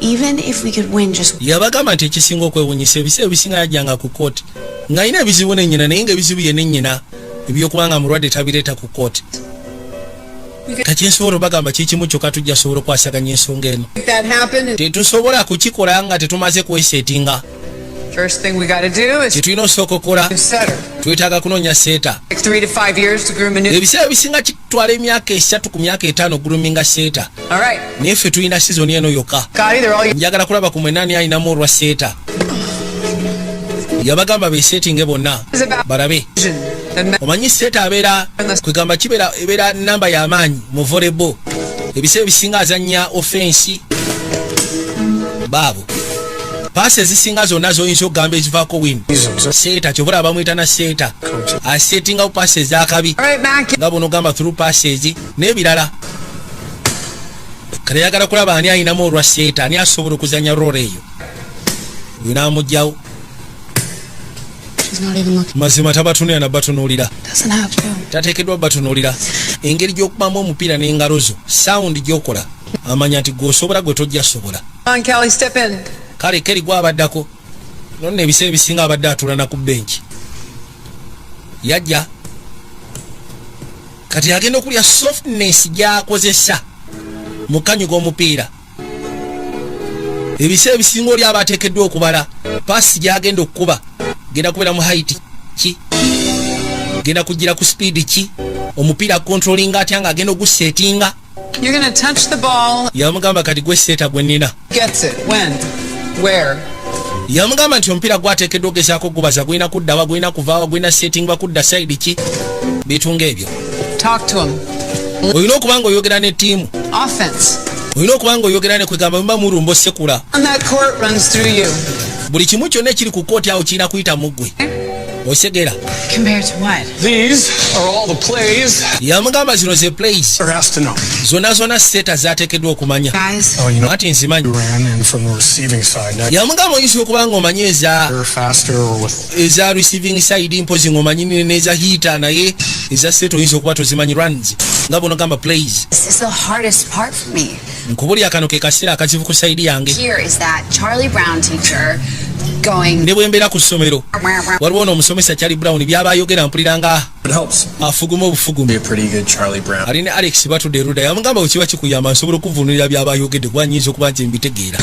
even if we could win just yabagamba nti ekisinga okwewunyisa ebiseera ebisinga yajjanga ku kooti ng'alina ebizibu nennyina naye ng'ebizibu ye nennyina ebyokubanga mulwadde tabireeta ku kooti kati nsobola obagamba kikimu kyokka tujja sobola okwasaganya ensonga eno Make that happen. tetusobola kukikola nga tetumaze kweseetinga First thing we got to do is kyetulina osooka okukola setter. twetaaga kunoonya seeta Takes 3 to 5 years to groom a new. ebiseera ebisinga kitwala emyaka 3 ku myaka 5 guluminga seeta All right. naye ffe tulina sizoni eno yokka Scotty, they're all you. njagala kulaba ku mwenani alinamu olwa seeta yabagamba beseetinge bonna It's about balabe vision. The omanyi seeta abeera kwegamba ebeera namba y'amaanyi mu volleyball ebiseera ebisinga azannya offensi baabo paasi ezisinga zonna zoyinza okugamba ezivaako win seeta kyobula bamwyita na seeta aseetingawo paasi ezakabi All right, Mac. nga bonogamba through passes n'ebirala kale yagala kulaba ani ayinamu olwa seeta ani asobola okuzanya role eyo oyo n'amugjawo She's not even looking. mazima tabatunira na batunuulira Doesn't have to. tateekeddwa batunuulira engeri gy'okubamu omupiira n'engalo zo sawundi gy'okola amanya nti gweosobola gwe tojja sobola Come on, Kelly, step in. kale keri gwabaddako nonna ebiseera ebisinga abadde atulana ku benki yajja kati agenda okulya softness gy'akozesa mu kanyuga omupiira ebiseera ebisinga oli aba ateekeddwa okubala paasi gy'agenda okukuba genda kubeera mu height ki genda kugira ku speed ki omupiira controlling atya nga agenda oguseetinga You're going to touch the ball. yamugamba kati gwe seeta gwe nnina Gets it. When? Where? yamugamba nti omupiira gwateekeddwa ogezaako gubaza gwina kuddawa gwina kuvaawa gwina setting bakudda side ki bitunga ebyo Talk to him. olina okuba nga oyogera ne ttiimu Offense. olina okuba nga oyogera ne kwegamba muba mulumba osekula On that court runs through you. buli kimu kyonna ekiri ku kooti awo kirina kuyita mu ggwe Osegera. Compared to what? These are all the plays. Yamugamba zino ze plays. Or has to know. Zona seta zateekeddwa okumanya. Guys. Oh, you know, Ati nzimanyi. ran in from the receiving side. Now, Yamugamba oyinza okuba ng'omanyi they're faster or with... eza receiving side mpozi ng'omanyi n'eza hitter naye eza set oyinza okuba tozimanyi runs. Nga bono gamba plays. This is the hardest part for me. Nkubuli akano ke kaseera akazibu ku side yange. Here is that Charlie Brown teacher going. Ne bwe mbeera ku ssomero. Waliwo n'omusomesa Charlie Brown by'aba ayogera mpuliranga afuguma obufugumu. Be a pretty good Charlie Brown. Ali ne Alex batudde eruda yamugamba okiba kikuyamba nsobola okuvunulira by'aba ayogedde kuba nnyinza okuba nti mbitegeera.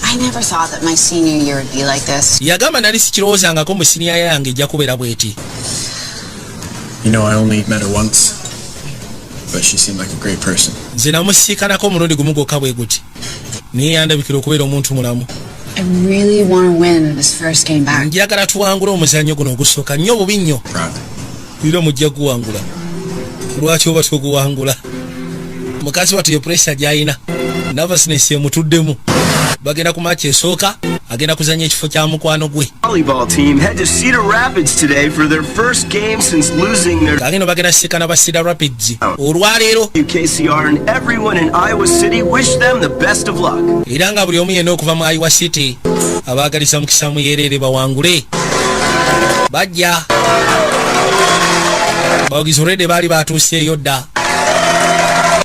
I never thought that my senior year would be like this. Yagamba nali sikirowoozangako mu siniya yange ejja kubeera bw'eti. You know, I only met her once, but she seemed like a great person. Nze namusiikanako omulundi gumu gwokka bwe guti naye yandabikira okubeera omuntu mulamu. I really want to win this first game back. Njagala tuwangula omuzannyo guno ogusooka nnyo bubi nnyo. Era mujja guwangula. Lwaki oba toguwangula? Mukazi wattu ye pressure gy'alina. Nervousness emutuddemu. Bagenda ku match esooka agenda kuzanya ekifo kya mukwano gwe. Volleyball team head to Cedar Rapids today for their first game since losing their Kagino bagenda sikana ba Cedar Rapids. Olwaleero UKCR and everyone in Iowa City wish them the best of luck. Era nga buli omu yenna okuva mu Iowa City abaagalisa mukisa muyereere bawangule. Bajja bawagizi olwedde baali batuuseeyo dda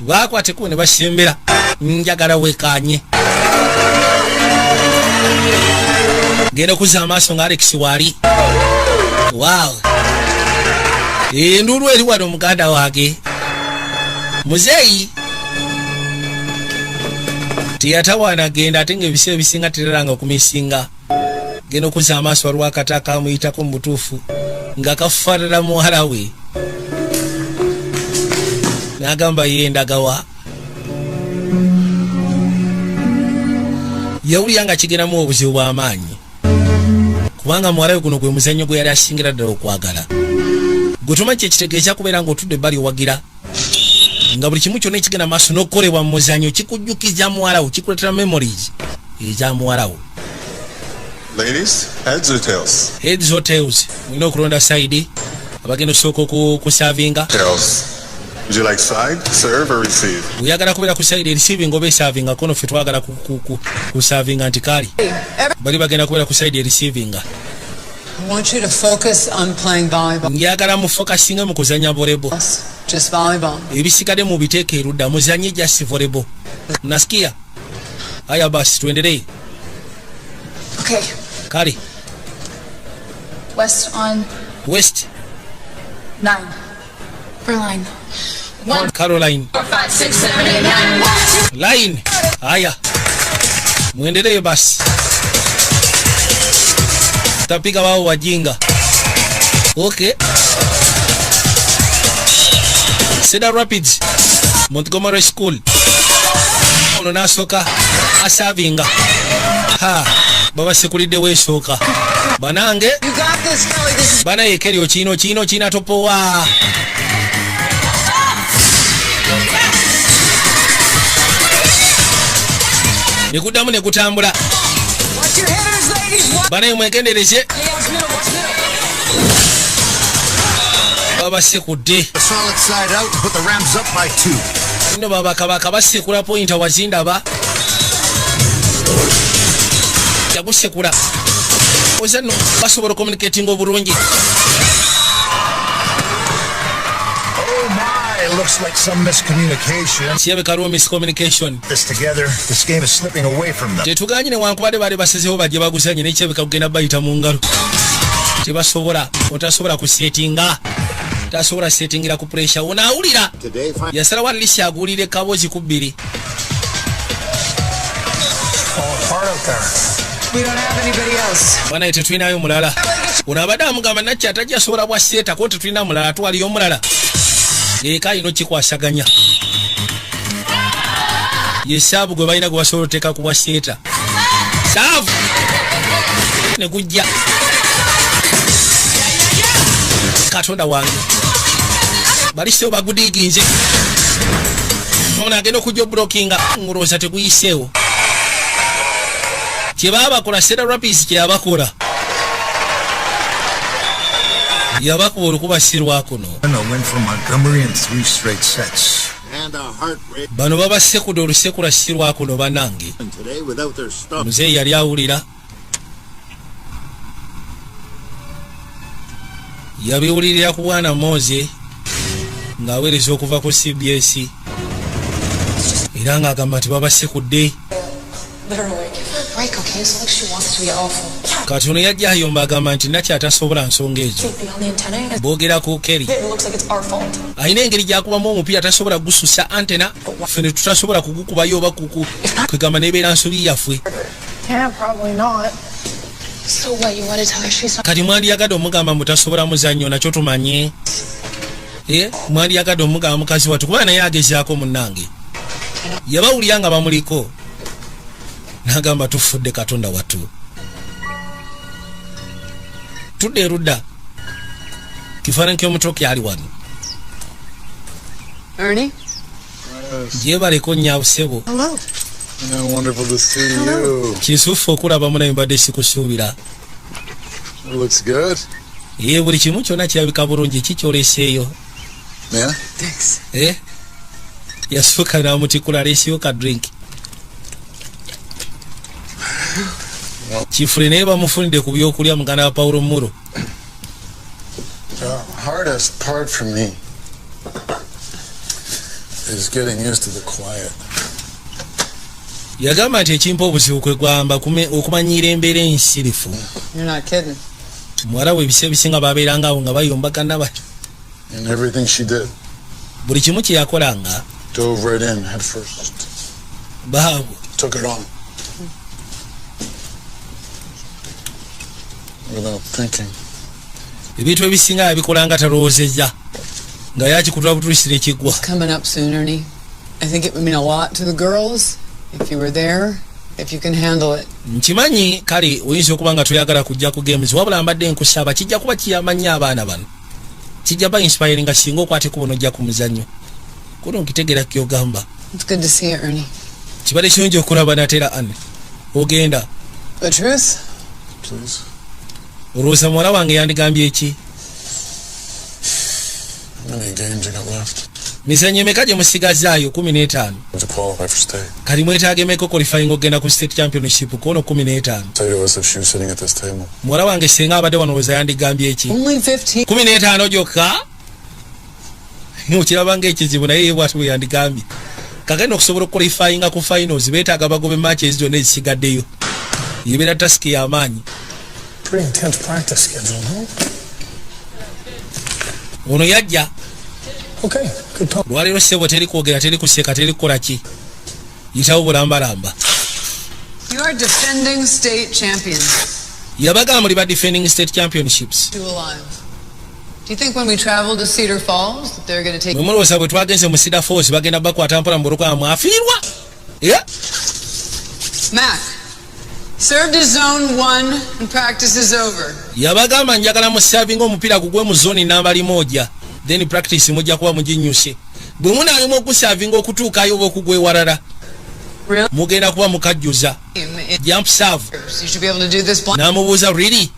baakwateko ne basembera njagala wekaanye. Genda okuza amaaso nga Alex waali. Wow. Endulu eri wano muganda wange. Muzeeyi teyatawaana genda ate ng'ebiseera ebisinga tereranga okumisinga. Genda okuza amaaso waliwo akata akamuyitako mu butuufu nga kafaanana muwala we. N'agamba yendagawa. Yawulira nga kigendamu obuzibu bw'amaanyi. Kubanga muwala we guno gwe muzannyo gwe yali asingira ddala okwagala. Gwe tumanyi kyekitegeeza kubeera ng'otudde ebbali owagira. Nga buli kimu kyonna ekigenda maaso n'okukolebwa mu muzannyo kikujjukiza muwala wo, kikuleetera memories eza muwala wo. Ladies, heads or tails? Heads or tails. Mulina okulonda side. Abagenda osooka okusavinga. Tails. Would you like side, serve, or receive? Uyagala kubeera ku side receiving oba esavinga kono ffe twagala kusavinga nti kali. Bali bagenda kubeera ku side receiving. I want you to focus on playing volleyball. Njagala mu focusinga mu kuzanya volleyball. Just volleyball. Ebisikade mu biteeke erudda muzanye just volleyball. Nasikia? Haya basi tuendelee. Okay. Kali. West on West. 9. Berline. 1. Caroline. 4, 5, 6, 7, 8, 9. Line. Haya. Muendelee basi. Tapiga wao wajinga. Okay. Cedar Rapids. Montgomery School. Ono nasoka asavinga. Ha. Baba sekulide wesoka. Banange. You got this, Kelly. This is Bana yekerio chino topowa. Nikudamu nekutambula. Watch your hitters, ladies. Bana yemwekendereje. Baba sekudde. Solid side out, put the Rams up by 2. Nno baba kabaka basekula pointa wazindaba. Yagusekula. Ozanno basobola communicating obulungi. It looks like some miscommunication. Siyabe kaliwo miscommunication. This together, this game is slipping away from them. Tetuganye ne wankubadde baali basezeho bajje bagusanye n'ekyebeka kugenda bayita mu ngalo. Tebasobola, otasobola kusetinga. Tasobola setingira ku pressure. Onaawulira. Yasalawo alisi aguulire kabozi ku 2. we don't have anybody else. Bana ite twinayo mulala. Unabadde amugamba nakya atajasobola bwa seeta ko tetulina mulala twaliyo mulala. Yeka ino kikwasaganya. Yesabu gwe balina gwe basobola oteeka ku bwa seeta. Saavu ne gujja. Katonda wange. Bali sio bagudiginze. Ona agenda okujja blockinga ngulooza teguyiseewo. kyebabakola Cedar Rapids kyeyabakola yabakuba olukubasirwa kuno bano babasekuda olusekula sirwa kuno banange muzeeyi yali awulira yabiwulirira ku bwana Moze ng'aweereza okuva ku CBS era ng'agamba nti babasekudde kati ono yajja ayomba agamba nti nakyatasobola nsonga ezo boogera ku Kerry alina engeri gyakubamu omupiira tasobola gususa antena ffe ne tutasobola kugukubayo oba kwegamba nebeera nsobi yaffe kati mwandiyagadde omugamba mutasobola muzannyo nakyo tumanye mwandiyagadde omugamba mukazi wattu kuba naye agezaako munnange yabawulira nga bamuliko nagamba tufudde Katonda wattu tudde erudda kifaananyi ky'omutoke ali wano Ernie? gyebaleko nnyaabo ssebo Wonderful to see you. kinsufu okulabamu naye mbadde sikusuubira It looks good. ye buli kimu kyonna kirabika bulungi kikyoleseeyo Yeah? Thanks. yasooka n'amutikula aleeseyo ka drink kifule naye bamufunidde ku byokulya muganda wa Paulo Muro. The hardest part for me is getting used to the quiet. yagamba nti ekimpa obuzibu kwe gwamba okumanyiira embeera ensirifu. You're not kidding. muwala we ebisa ebisinga babeeranga awo nga bayombagana batyo. And everything she did. buli kimu kye yakolanga. Dove right in head first. Baabo. Took it on. Without thinking. ebintu ebisinga yabikolanga talowoozezza nga yakikutula butulisire kiggwa. Coming up soon, Ernie. I think it would mean a lot to the girls if you were there, if you can handle it. nkimanyi kale oyinza okuba nga toyagala kujja ku games wabula mbadde nkusaba kijja kuba kiyamanyi abaana bano kijja ba inspiring nga singa okwateko buno ojja ku muzannyo kuno nkitegeera kyogamba. It's good to see you, Ernie. kibadde kirungi okulaba natera Anne ogenda. The truth? Please. olowooza muwala wange yandigambye eki? How many games you got left? mizannyo emeka gye musigazaayo 15. To qualify for state. kali mwetaaga emeka qualifying ogenda ku state championship kono 15. Say to us if she was sitting at this table. muwala wange senga abadde wanowooza yandigambye eki? Only 15. 15 gyokka? okiraba ng'ekizibu naye ye bwati bwe yandigambye. kagenda okusobola okuqualifyinga ku finals beetaaga bagobe match ezizonna ezisigaddeyo. yebeera task y'amaanyi. Pretty intense practice schedule, huh? ono yajja. Okay, good talk. lwaleero ssebo teri kwogera teri kuseka teri kukola ki yitawo bulambalamba. You are defending state champions. yabagamba muli ba defending state championships. Two alive. Do you think when we travel to Cedar Falls that they're going to take... mwe mulowooza bwe twagenze mu Cedar Falls bagenda bakwata mpola mu bulokwa mwafiirwa? Mac, served as zone 1 and practice is over. yabagamba njagala musavinga omupiira gugwe mu zone nambali moja then practice mujja kuba muginyuse. bwe munaalimu okusavinga okutuukayo oba okugwewalala mugenda kuba mukajjuza. jump serve. You should be able to do this blind. n'amubuuza really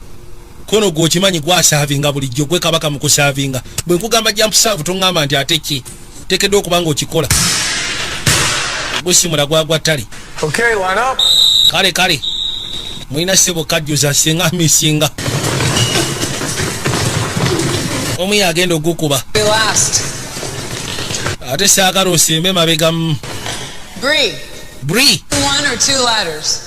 kono gwokimanyi gwasavinga bulijjo gwe kabaka mu kusavinga. bwe nkugamba jump serve toŋŋamba nti ate ki tekedde okuba nga okikola. gusimula gwagwa ttali. Okay, line up. kale mwina ssebo kajjuza singa misinga omu yagenda ogukuba ate saagala osimbe mabegamu. Bree 1 or 2 ladders.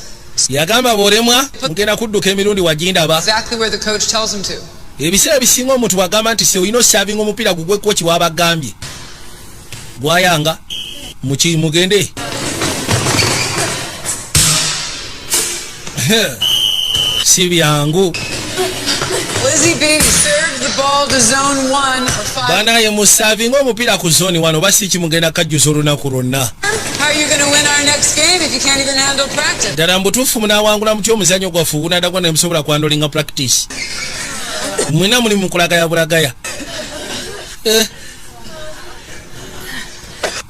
yagamba bw'olemwa mugenda kudduka emirundi wagindaba. Exactly where the coach tells him to. ebiseera bisinga omuntu wagamba nti se olina osavinga omupiira gugwe kochi wabagambye gwayanga mugende. si byangu. Lizzie B served the ball to zone 1 for 5. banaye musavinga omupiira ku zone 1 oba si kimugenda kajjuza olunaku lwonna. How are you going to win our next game if you can't even handle practice? ddala mbutuufu munawangula mutya omuzannyo gwaffe ogunadagwa ne musobola kwandolinga practice. mwina muli mukulagaya bulagaya.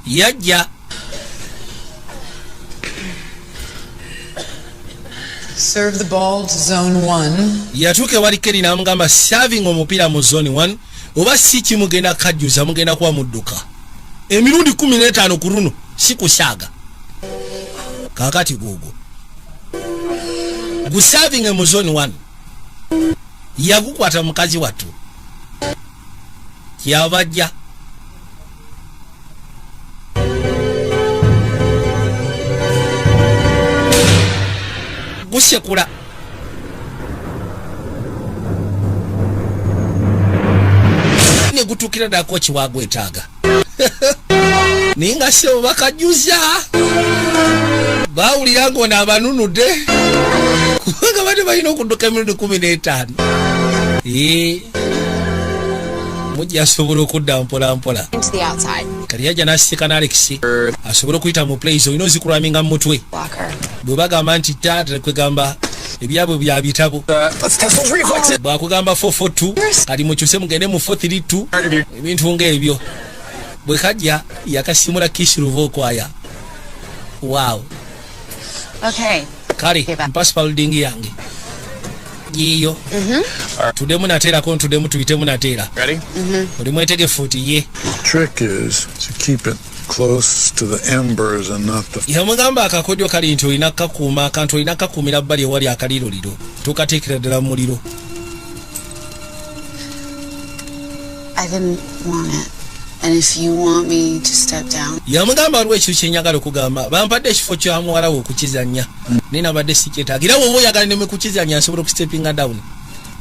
yajja serve the ball to zone 1. Yatuke wali Kerry namugamba serving omupira mu zone 1 oba si kimugenda kajjuza mugenda kwa mudduka. Emirundi 15 ku runo si kushaga. Kakati gugu. Gu serving mu zone 1. Yagukwata mukazi watu. Kyabajja. Gusekula. Ne gutukira da kochi wagwetaga. Ninga sebo bakajuza. Bawulira ngo nabanunudde. Kubanga bade balina okudduka emirundi 15. Mujja asobola okudda mpola. Into the outside. Kali yaja nasika na Alex. Asobola okuyita mu plays oyino zikulaminga mu mutwe. Bwe bagamba nti tata kwegamba ebyabo bya bitabo. Let's test those reflexes. Bakugamba 442 kali mukyuse mugende mu 432 ebintu ng'ebyo. Bwe kajja yakasimula kishiruvo kwaya. Wow. Okay. Kali mpasipa loading yange. Yiyo. Tudemu natera ko tudemu tuyitemu natera. Ready? Oli mwetegefu ye. Trick is to keep it close to the embers and not the... Yamugamba akakodyo kali nti olina kakuuma akantu olina kakuumira bbali ewali akaliroliro tokateekera ddala muliro. I didn't want it. And if you want me to step down. Yamugamba waliwo ekyo kyenyagala okugamba bampadde ekifo kya muwala wo okukizannya. Nina badde sikyetaagira wowe oyagala ne kukizannya asobola okusteppinga down.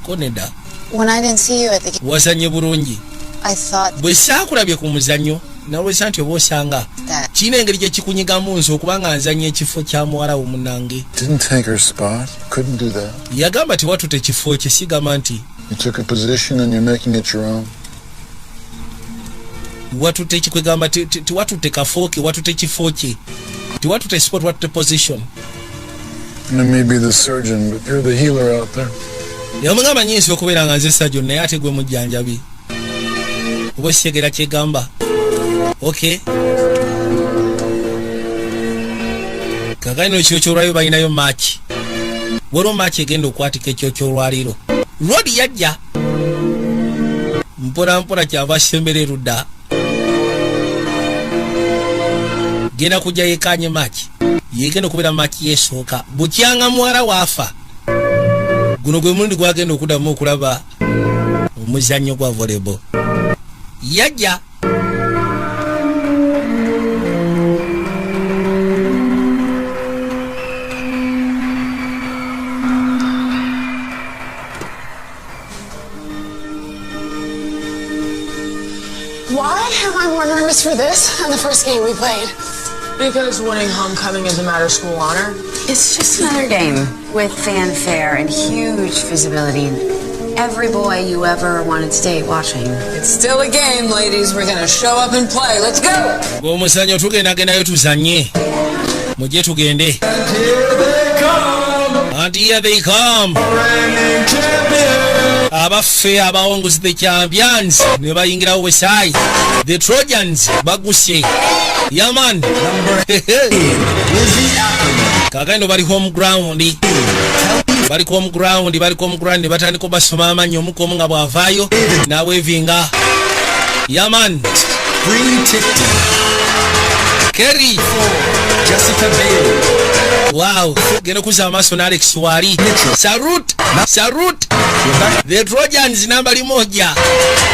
Koneda. When I didn't see you at the game, wasanye bulungi. I thought bwe saakulabye ku muzannyo nalwesa nti oba osanga kiina engeri gye kikunyigamu nze okubanga nzanya ekifo kya muwala wo munnange. Didn't take her spot. Couldn't do that. Yagamba tewatutte ekifo kye sigamba nti You took a position and you're making it your own. Watutte kikwegamba tewatutte kafo ke watutte kifo kye. Tewatutte spot watutte position. And I may be the surgeon, but you're the healer out there. Yamugamba nyinsi okubeera nga nze surgeon naye ate gwe mujjanjabi. Oba kyegera kyegamba. Okay. Kagano ekyo kyolwayo balinayo match. Waliwo match egenda okwatika ekyo kyolwaliro. Rodi yajja. Mpola kyava sembere rudda. Genda kujja yekanye match. Yegenda okubeera match yesooka. Bukyanga mwala waafa. Guno gwe mulundi gwagenda okuddamu okulaba omuzannyo gwa volleyball. Yajja. Why am I more nervous for this than the first game we played? Because winning homecoming is a matter of school honor. It's just another game with fanfare and huge visibility. Every boy you ever wanted to date watching. It's still a game, ladies. We're gonna show up and play. Let's go! G'omuzannyo tugendagendayo tuzanye. Mujje tugende. And here they come. Abaffe abawonguzi the champions ne bayingira Westside. The Trojans baguse. Yeah man. Kagendo bali home ground. Bali home ground batandika basoma amanyi omuko omu nga bwavaayo n'aweevinga. Yeah man. Kerry Jessica Bale. Wow. Genda kuza amaso na Alex wali. Salute. The Trojans nambali moja.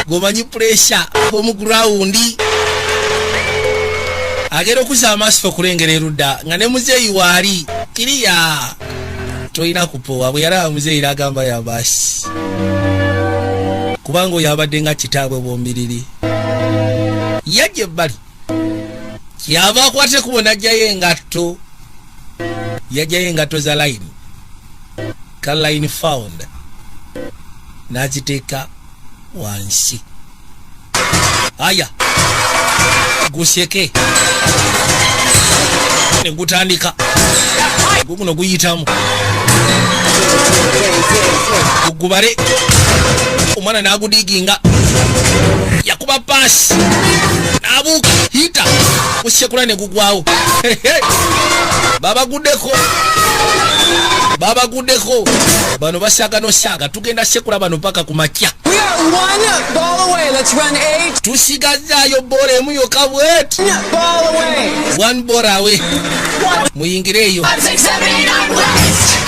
Gomanyi pressure home ground. Agenda kuza amaso okulengera erudda nga ne muzeeyi wali. Kiriya. Toyina kupowa bwe yalaba muzeeyi agamba ya basi. Kubanga yabadde nga kitaabwe bombiriri. Yajja ebbali. Kyava akwate kubona ajjayo engatto. Yajjayo engatto za line. Ka line found. N'aziteeka wansi. Aya. Guseke. Ne gutandika. Guno guyitamu. Gugubale. Omwana n'agudiginga. Yakuba pass. N'abuuka hita. Gusekula ne gugwawo. Baba guddeko. baba guddeko bano basaaga nosaaga tugenda sekula bano paka ku makya. We are 1 ball away. Let's run 8. Tusigazaayo bora emu yokka bwetu. 1 ball away. 1 ball away. Muyingireeyo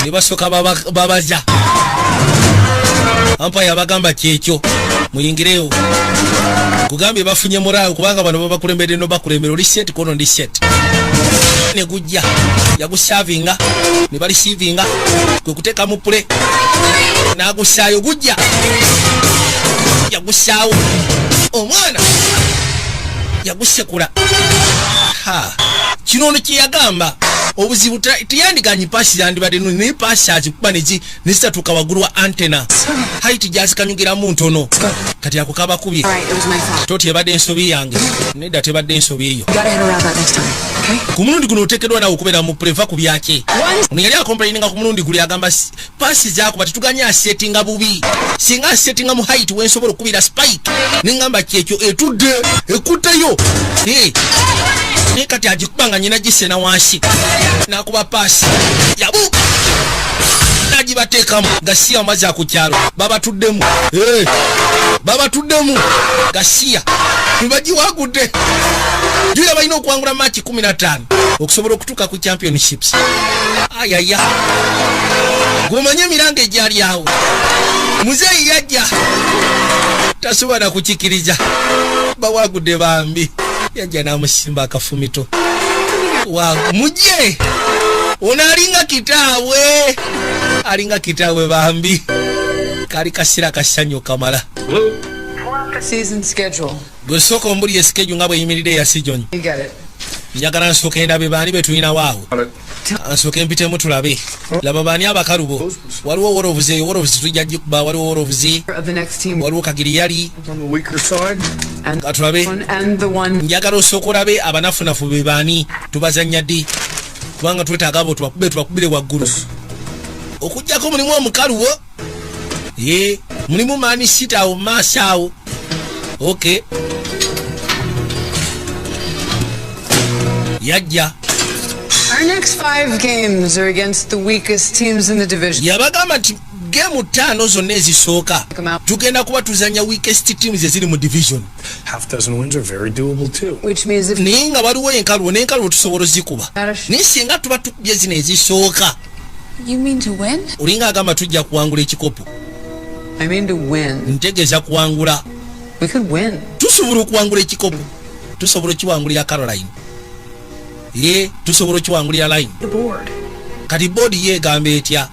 ne basooka babaza ampaya bagamba kyekyo muyingireyo kugambye bafunye morale kubanga bano babakulembedde no bakulembera oli set kono ndi set ne gujja yagusavinga ne bali sivinga kwe kuteeka mu play n'agusaayo gujja yagusaawo omwana yagusekula kino ono kyeyagamba obuzibu teyandiganyi paasi zandibadde naye paasi azikuba nezitatuuka waggulu wa antena haiti gyazikanyugiramu ntono kati ako kabakubye toti ebadde ensobi yange nedda tebadde ensobi eyo ku mulundi guno oteekeddwa nawe okubeera mu preva ku byake ono yali akomplaininga ku mulundi guli agamba paasi zakuba tetuganye asetinga bubi singa asetinga mu haiti wensobola okubira spike nengamba kyekyo etudde ekutteyo naye kati agikubanga nyina gisena wansi nakuba paasi yabuuka nagibateekamu gasiya omazi akukyalo babatuddemu gasiya tebagiwagudde jula balina okuwangula maaki 15 okusobola okutuuka ku championships. Ayaya gomanye emiranga egyali awo muzeeyi yajja tasobola kukikiriza bawagudde bambi yajja n'amusimba akafumito mujje ono alinga kitaawe bambi kali kasira kasanyo kamala. Season schedule. Bwesooka ombuli eschedule nga bweyimirira eya sijonyi njagala nsooke ndabe baani betulina waawo nsooke mpitemu tulabe laba baani abakalubo waliwo worovuzi tujja gikuba waliwo worovuzi waliwo kagiriyali katulabe njagala osooka olabe abanafunafu be baani tubazanya ddi kubanga twetaaga abo tubakubire waggulu okujjako mulimu omukalubo mulimu maani sita awo maaso awo. Okay. Yajja. Our next 5 games are against the weakest teams in the division. Yabagamba nti game 5 zonna ezisooka tugenda kuba tuzanya weakest teams eziri mu division. Half dozen wins are very doable too. Which means if naye nga waliwo n'enkalubo tusobola zikuba naye singa tuba tukubye zino ezisooka. You mean to win? Olinga agamba tujja kuwangula ekikopo. I mean to win. Ntegeeza kuwangula. We could win. Tusobola okuwangula ekikopo. Tusobola kiwangulira Caroline. Tusobola kiwangulira line. Kati boodi yeegamba etya?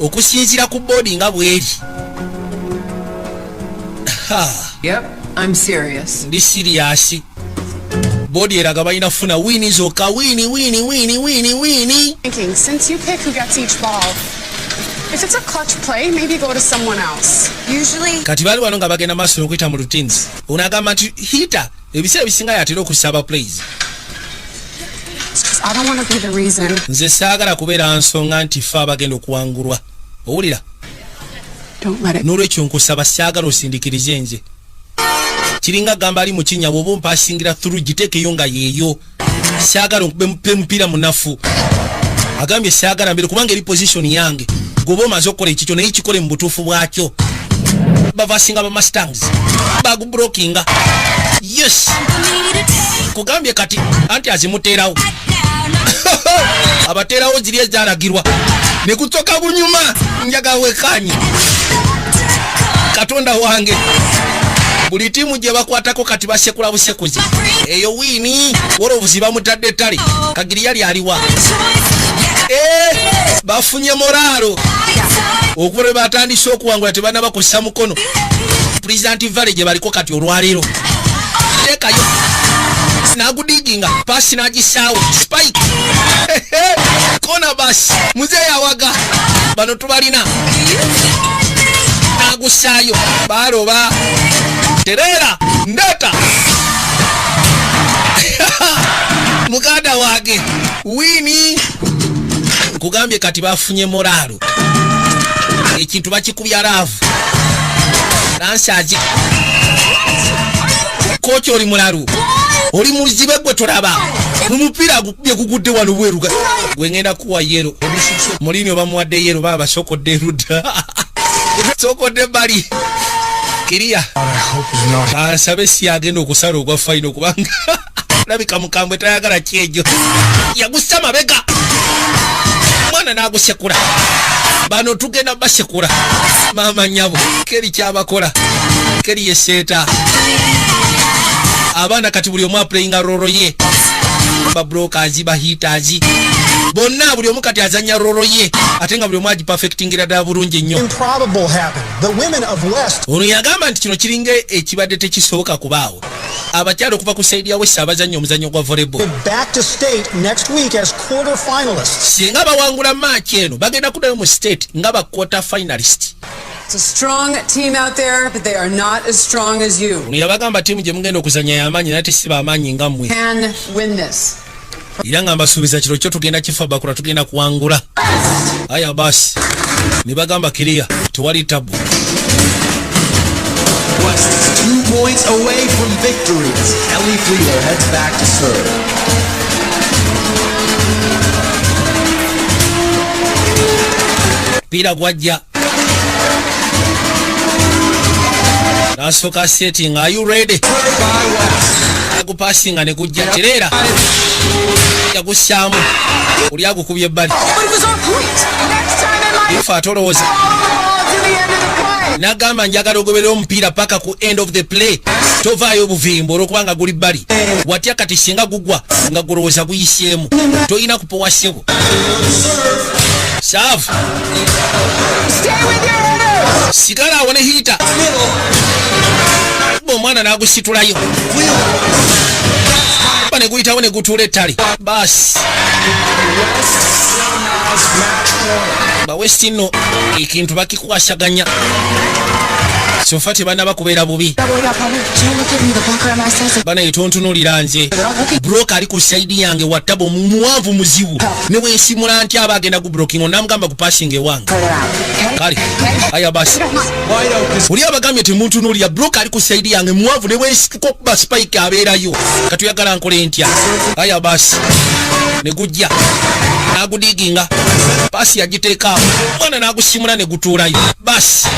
Okusinziira ku boodi nga bweri. Yep, I'm serious. Ndi serious. Boodi eraga balina funa wini zokka wini. Thinking, since you pick who gets each ball, if it's a clutch play, maybe go to someone else. Usually. Kati bali wano nga bagenda maaso n'okuyita mu routines. Onagamba nti hita ebiseera bisinga yatera okusaba plays. I don't want to be the reason. Nze saagala kubeera nsonga nti ffe abagenda okuwangulwa. Owulira? Don't let it. N'olwekyo nkusaba saagala osindikirize nze. Kiringa gamba ali mu kinnya bw'oba ompasingira through giteekeyo nga yeeyo. Saagala nkube mupiira munafu. Agambye saagala mbere kubanga eri position yange. Gobo omaze okukola ekikyo naye kikole mu butuufu bwakyo. Bavasinga ba Mustangs. Bagubrokinga. Yes. Kugambye kati anti azimuteerawo. Abateerawo ziri ezaalagirwa. Ne kutoka bunyuma njaga wekanye. Katonda wange. Buli tiimu gye bakwatako kati basekula busekuzi. Eyo wini worovuzi bamutadde ttale. Kagiri yali aliwa. Bafunye moralo. Okure batandise okuwangula tebana bakosa mukono. President Valley gye baliko kati olwaliro. Tekayo. Nagudiginga pasi nagisaawo spike. Kona basi muzeeyi awaga bano tubalina. Nagusaayo baloba. Terera ndata. Muganda wage wini kugambye kati bafunye moralo. Ekintu bakikubya laavu. Nansaji kocha oli mulalu oli muzibe gwe tolaba mumupira gukubye gugudde wano bweruga gwengenda kuwa yero Mourinho bamuwadde yero baba sokodde ruda sokodde bali Kiria asabe si agenda okusala ogwa final kubanga labika mukambwe tayagala kyejo yagusa mabega mwana nagusekula bano tugenda basekula mama nyabo keri kyabakola keri yeseta abana kati buli omwa playinga roro ye ba brokers ba hitters bonna buli omukati azanya roro ye atenga buli omwaji perfectingira da bulungi nnyo improbable happened. The women of West ono yagamba nti kino kiringe ekibadde tekisoboka kubaawo abakyalo okuva ku saidi ya West abazanya omuzanyo gwa volleyball back to state next week as quarter finalists. singa bawangula match eno bagenda kudayo mu state nga ba quarter finalist. It's a strong team out there, but they are not as strong as you. Yabagamba timu gye mugenda okuzanya y'amaanyi nate si b'amaanyi nga mmwe. Can win this. Era nga mbasuubiza kiro kyo tugenda kifa bakula tugenda kuwangula. Aya basi ne bagamba Kiria tewali tabu. West is 2 points away from victory as Kelly Fleeler heads back to serve. Pira gwajja. Nasoka setting, are you ready? Agupasinga ne gujja terera. Yagushamu. Uli agukubye bali. Ifa atoloza. Nagamba njagala ogobera omupiira paka ku end of the play. Tovaayo obuvimbo olwokubanga guli bali. Watya kati singa gugwa nga gulowooza guyiseemu. Toyina kupowa ssebo. Serve. Stay with your header. Sigala awone hita. Omwana n'agusitulayo. Bane guyitawo ne gutuula ettale. Basi. Ba West nno ekintu bakikwasaganya. Sofa tebana bakubeera bubi. Bana etontunulira nze. Broker ali ku saidi yange wattabo muwanvu muzibu. Ne bwesimula nti abagenda ku broking onamugamba ku passing ewange. Kale. Aya basi. Uli abagambye temuntunulira broker ali ku saidi yange muwanvu ne bwesiko kuba spike abeerayo. Katuyagala nkole ntya. Aya basi. Ne gujja. Nagudiginga. Pasi yagiteeka. Mwana nagusimula ne gutuulayo. Basi.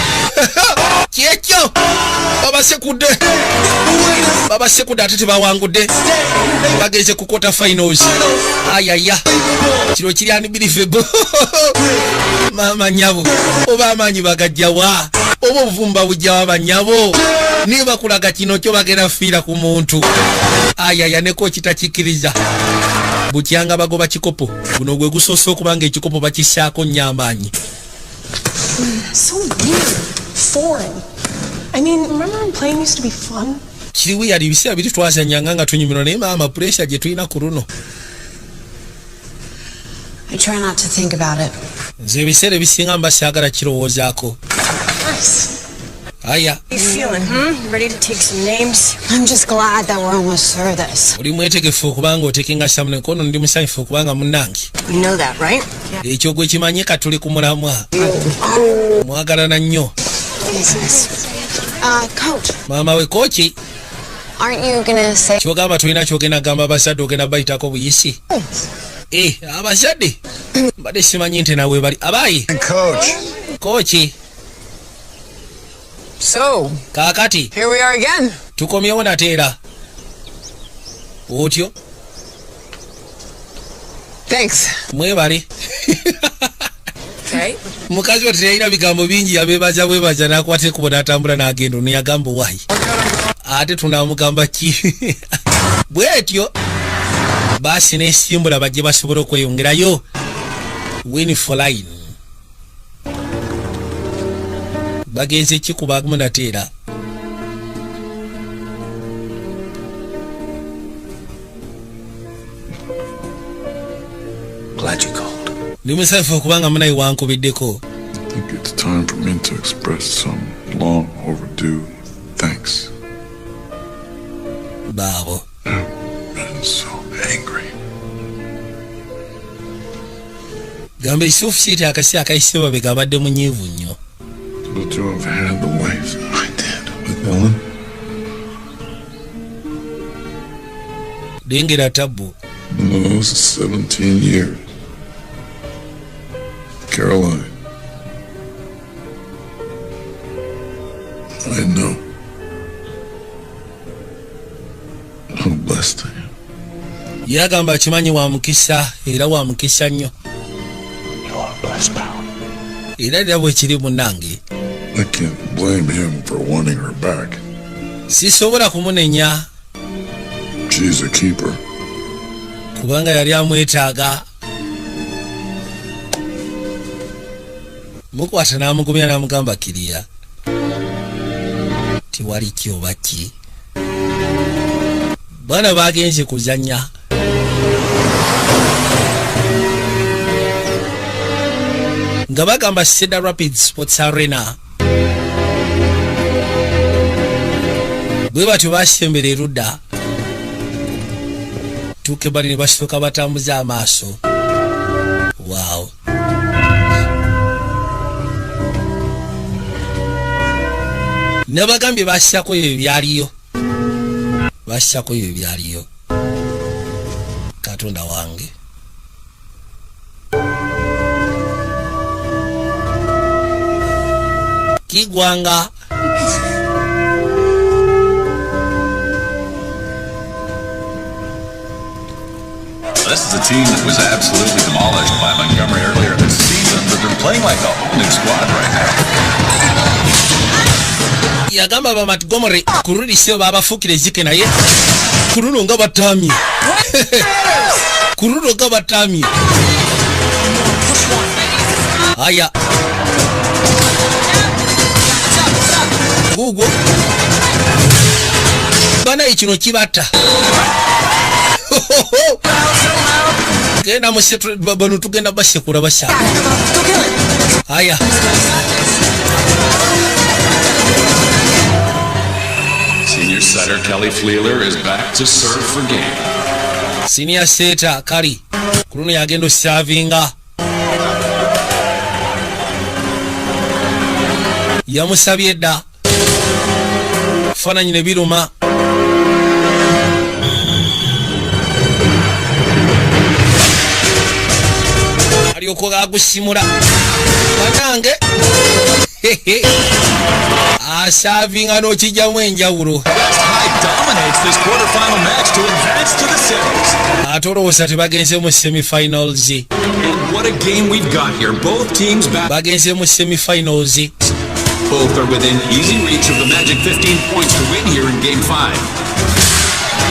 Kiekyo baba sekude ate tebawangudde bageze ku quarter finals. Ayaya kiro kiri unbelievable. Mama nyabo oba amanyi bagajjawa oba obuvumba bujjawa banyabo niba kulaga kino kyo bagenda fiira ku muntu. Ayaya neko kitakikiriza bukyanga bagoba kikopo guno gwe gusoose okubanga ekikopo bakissaako nnyo amaanyi. So weird. Foreign. I mean, remember when playing used to be fun? Kiriwe yali biseera biri twazanyanga nga tunyumirwa naye maama pressure gye tulina ku luno. I try not to think about it. Nze ebiseera ebisinga mba saagala kirowoozaako. Nice. Aya. How you feeling, Ready to take some names? I'm just glad that we're almost through this. Oli mwetegefu okubanga otekenga samu nekono ndi musanyufu okubanga munnange. You know that, right? Ekyo gwe kimanyi ka tuli ku mulamwa. Mwagalana nnyo. Coach. Maama we kochi. Aren't you gonna say? Kyogamba tulina kyogenda gamba abazadde ogenda bayitako buyisi. Abazadde. Mbadde simanyi nti nawe bali. Abayi. Kochi. So, Kakati. here we are again. Tukomyewo nateera. Otyo. Thanks. Mwebale. Okay. Mukazi we teyalina bigambo bingi yabeebaza bwebaza n'akwata ekkubo n'atambula n'agenda neyagamba wayi. Ate tunaamugamba ki? Bwetyo. Basi n'esimbula bajje basobole okweyongerayo. Win for line. Bagenze kikuba munateera. Glad you called. Ndi musanyufu okubanga munayi wankubiddeko. I think it's time for me to express some long overdue thanks. Baabo. I've been so angry. Gamba isufu siiti akasi akayise babe gabadde munyiivu nnyo. To have had the wife I did with Ellen. lengera tabbu. Almost 17 years. Caroline. I know. How blessed I am. Yagamba akimanyi wa mukisa era wa mukisa nnyo. You are blessed, pal. Era era bwe kiri munnange. I can't blame him for wanting her back. Sisobola kumunenya. She's a keeper. Kubanga yali amwetaaga. Mukwata n'amugumya n'amugamba kiriya. Tiwali kyoba ki. Bana bagenze kuzanya. Nga bagamba Cedar Rapids Sports Arena. Bwe batyo basembera erudda. Tuke bali ne basooka batambuza amaaso. Wow. Nabagambye basyako ebyo byaliyo. Basyako ebyo byaliyo. Katonda wange. Kigwanga. This is a team that was absolutely demolished by Montgomery earlier this season, but they're playing like a whole new squad right now. Yagamba ba Montgomery kurudi sio baba fukire zike naye. Kuruno nga batami. Kuruno nga batami. Aya. Gugu. Bana ikino kibata. Genda musetu babanu tugenda bashekura basha. Aya. Senior setter Kelly Fleeler is back to serve for game. Senior setter Kali kuruno yagendo servinga. Yamusabye dda. Fana nyine biruma. Aliyoko gagusimula. Banange. Serving no chijamu enjawulo. West High dominates this quarterfinal match to advance to the semis. Atorosa tebagenze mu semifinals. And what a game we've got here. Both teams back. Bagenze mu semifinals. Both are within easy reach of the magic 15 points to win here in game 5.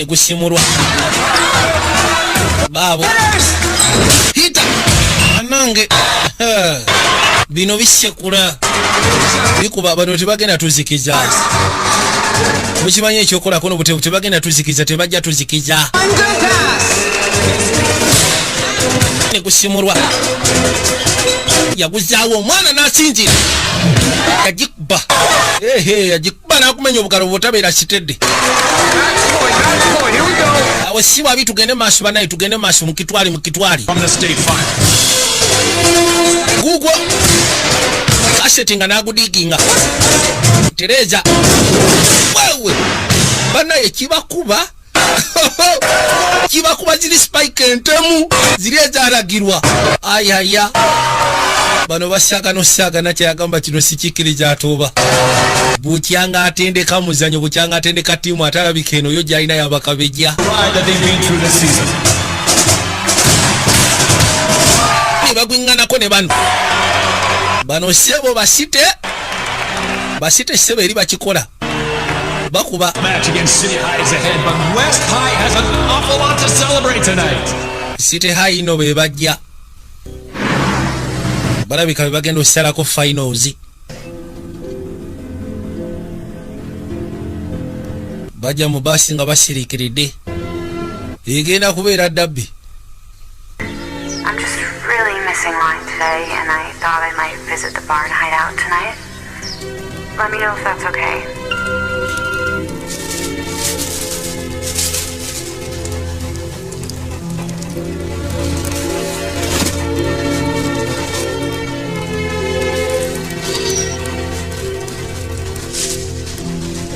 Gusimulwa. Babo. Hita. Anange. Bino bisekula. Bikuba bano tebagenda tuzikiza. Mukimanye ekyokola kono butebu tebagenda tuzikiza tebajja tuzikiza. Ne kusimulwa. Yaguzaawo omwana n'asinzira. Yagikuba. Yagikuba n'akumenya obugalo bwotabeera kitedde. Awo si bwabi tugende maaso banaye tugende maaso mu kitwali. From the state final. Gugwa. Kasetinga nagudiginga. Tereza. Wewe. Banaye kibakuba. Kibakuba ziri spike entemu. Ziri ezalagirwa. Ayaya. Bano basaka no saka na kyagamba kino sikikiriza atoba. Bukyanga atendeka muzanyo bukyanga atendeka timu atalabika eno yo gyalina yabakabejja. Bagwinganako ne bano sebo basite sebo eri bakikola bakuba. Match against City High is ahead, but West High has an awful lot to celebrate tonight. City High no be bajja balabika bagenda osalako finals. Bajja mu basi nga basirikiridde egenda kubeera dabbi. I'm just really missing line today, and I thought I might visit the barn hideout tonight. Let me know if that's okay.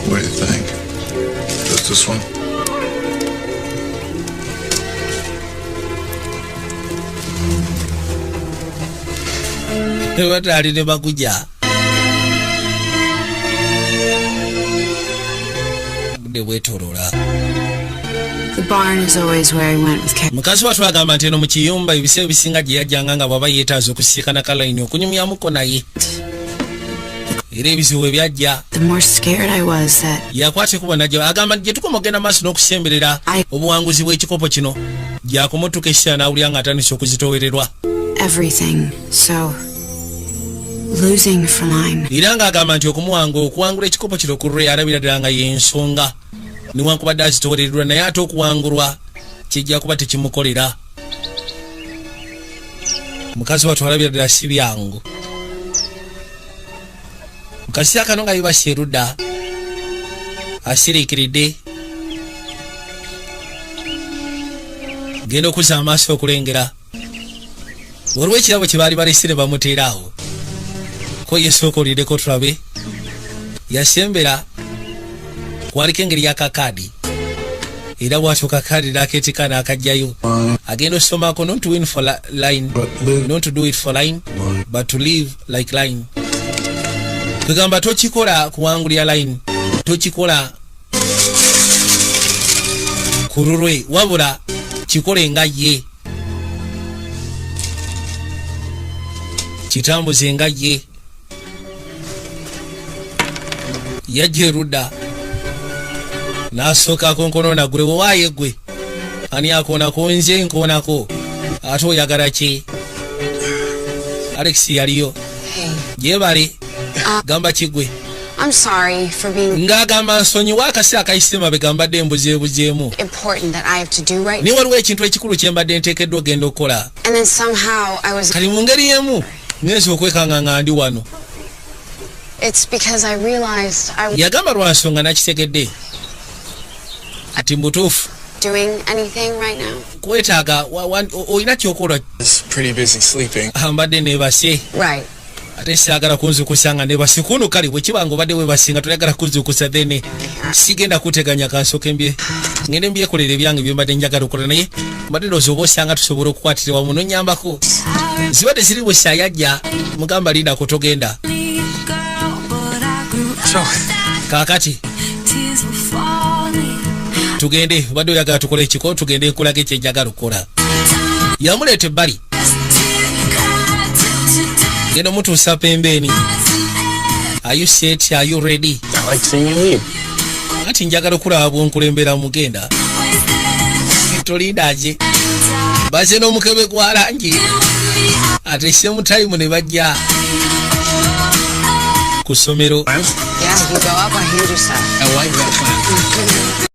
What do you think? Just this one? batali ne bakuja bude bwetolola. The barn is always where I went with Kate. Mukazi watu agamba nti eno mu kiyumba ebiseera bisinga gye yajjanga nga bw'aba yeetaaza okusiikana Caroline okunyumyamuko naye. Era ebizibu ebyajja. The more scared I was that yakwate kuba najja agamba gye tukoma ogenda maaso n'okusemberera obuwanguzi bw'ekikopo kino gyakumotuka essira n'awulira ng'atandise okuzitoowererwa. Everything. So losing for line. Era ng'agamba nti okuwangula ekikopo kino ku lwe alabira ddala nga y'ensonga. Niwankubadde azitoowererwa naye ate okuwangulwa kijja kuba tekimukolera. Mukazi watu alabira ddala si byangu. Mukasi akano nga yibasi erudda asiriikiridde genda okuzza amaaso okulengera waliwo ekirabo kye baali balesire bamuteeraawo ko yesooka oliireko tulabe yasembera kwaliko engeri y'akakaadi era bw'atyo kakaadi n'akeetika n'akajjayo agenda osomako not to win for line not to do it for line but to live like line. Kugamba tochikola kuwangulya line tochikola kururwe wabula chikole nga ye kitambuze nga ye yajje rudda nasoka konkono na gure waye gwe ani akona konje nkonako ate oyagala ki Alex yaliyo yebali gamba kigwe. I'm sorry for being ngagamba nsonyi wakasi akayisema begambadde embuzeemu important that I have to do right. Ni waliwo ekintu ekikulu kyembadde nteekeddwa ogenda okukola. And then somehow I was kali mu ngeri emu ngenzi okwekanganga ndi wano. It's because I realized I was yagamba lwa nsonga nakitegedde ati mbutuufu doing anything right now. kwetaaga olina kyokola. Pretty busy sleeping. Mbadde neebase. Right. Ate saagala kunzukusa nga neebase kuno kale bwe kibanga obadde weebasinga toyagala kunzukusa then sigenda kuteganya kansoke mbye ngende mbyekolera ebyange byembadde njagala okukola naye mbadde ndowooza oba osanga tusobola okukwatira wamu nonyambako zibadde ziri bwe saayajja mugamba linda ko togenda kaakati tugende obadde oyagala tukole ekiko tugende nkulaga ekyenjagala okukola yamuleeta ebbali genda mutuusa pembeni. Are you set? Are you ready? I like seeing you leave. Ati njagala okulaba bwonkulembera mugenda tolindaje baze n'omukebe gwa langi ate semu time ne bajja ku ssomero. Yeah, you go up, I hear yourself. I like that plan.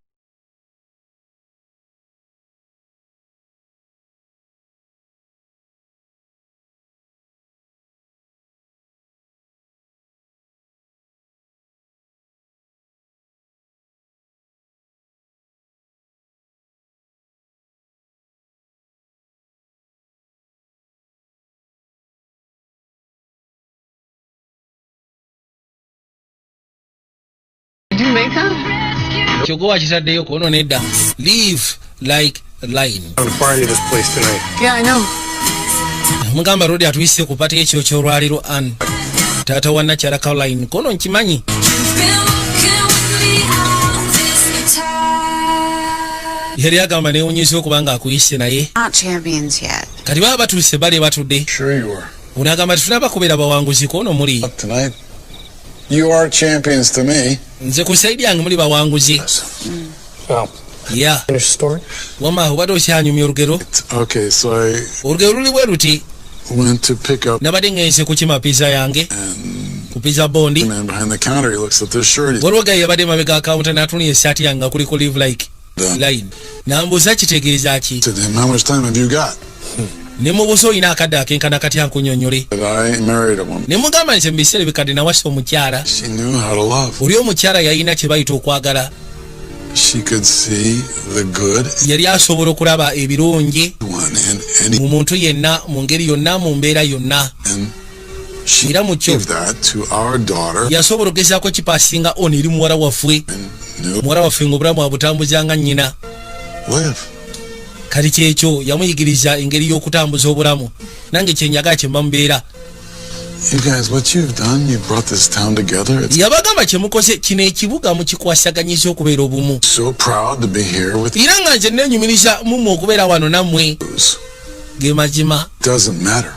Do makeup? Kyogowa kitaddeyo kono nedda. Live like line. I'm the party of this place tonight. Yeah, I know. Mugamba Rodi atuyise ku pati ekyo kyolwaliro an taata wa Nakyala Caroline kono nkimanyi. Yali agamba neewunyiza okubanga akuyise naye. Not champions yet. Kati baba batuuse bali batudde. Sure you are. Unagamba tunabakubera bawanguzi kono muli. Tonight, you are champions to me. Nze ku saidi yange muli bawanguzi. Well, Yeah. finish the story? Wama obadde okyanyumya olugero. Okay, so I Olugero luli bwe luti. went to pick up, Nabadde ngenze kukima pizza yange. and Ku pizza bondi. the man behind the counter, he looks at this shirt. He's Waliwo gaye yabadde mabega akawunta n'atunula essaati yange nga kuliko live like line. Nambuuza kitegeeza ki. said to him, how much time have you got? Ne mubuuza olina akadde akenkana katya nkunnyonnyole. That I married a woman. Ne mugamba nze mu biseera bikadde nawasa omukyala. She knew how to love. Oli omukyala yalina kye bayita okwagala. She could see the good Yali asobola okulaba ebirungi one in any, mu muntu yenna mu ngeri yonna mu mbeera yonna. and she Era mu kyo gave that to our daughter. yasobola okugezaako kipaasinga ono eri muwala waffe. Knew Muwala waffe ng'obulamu abutambuzanga nnyina. live. Kati kyekyo yamuyigiriza engeri y'okutambuza obulamu. Nange kyenyaga kye mba mubeera. You guys, what you've done, you brought this town together. It's yabagamba kyemukoze kino ekibuga mukikwasaganyisa okubeera obumu. So proud to be here with you. Era nga nze nenyumiriza mumu okubeera wano nammwe. Ge mazima. Doesn't matter.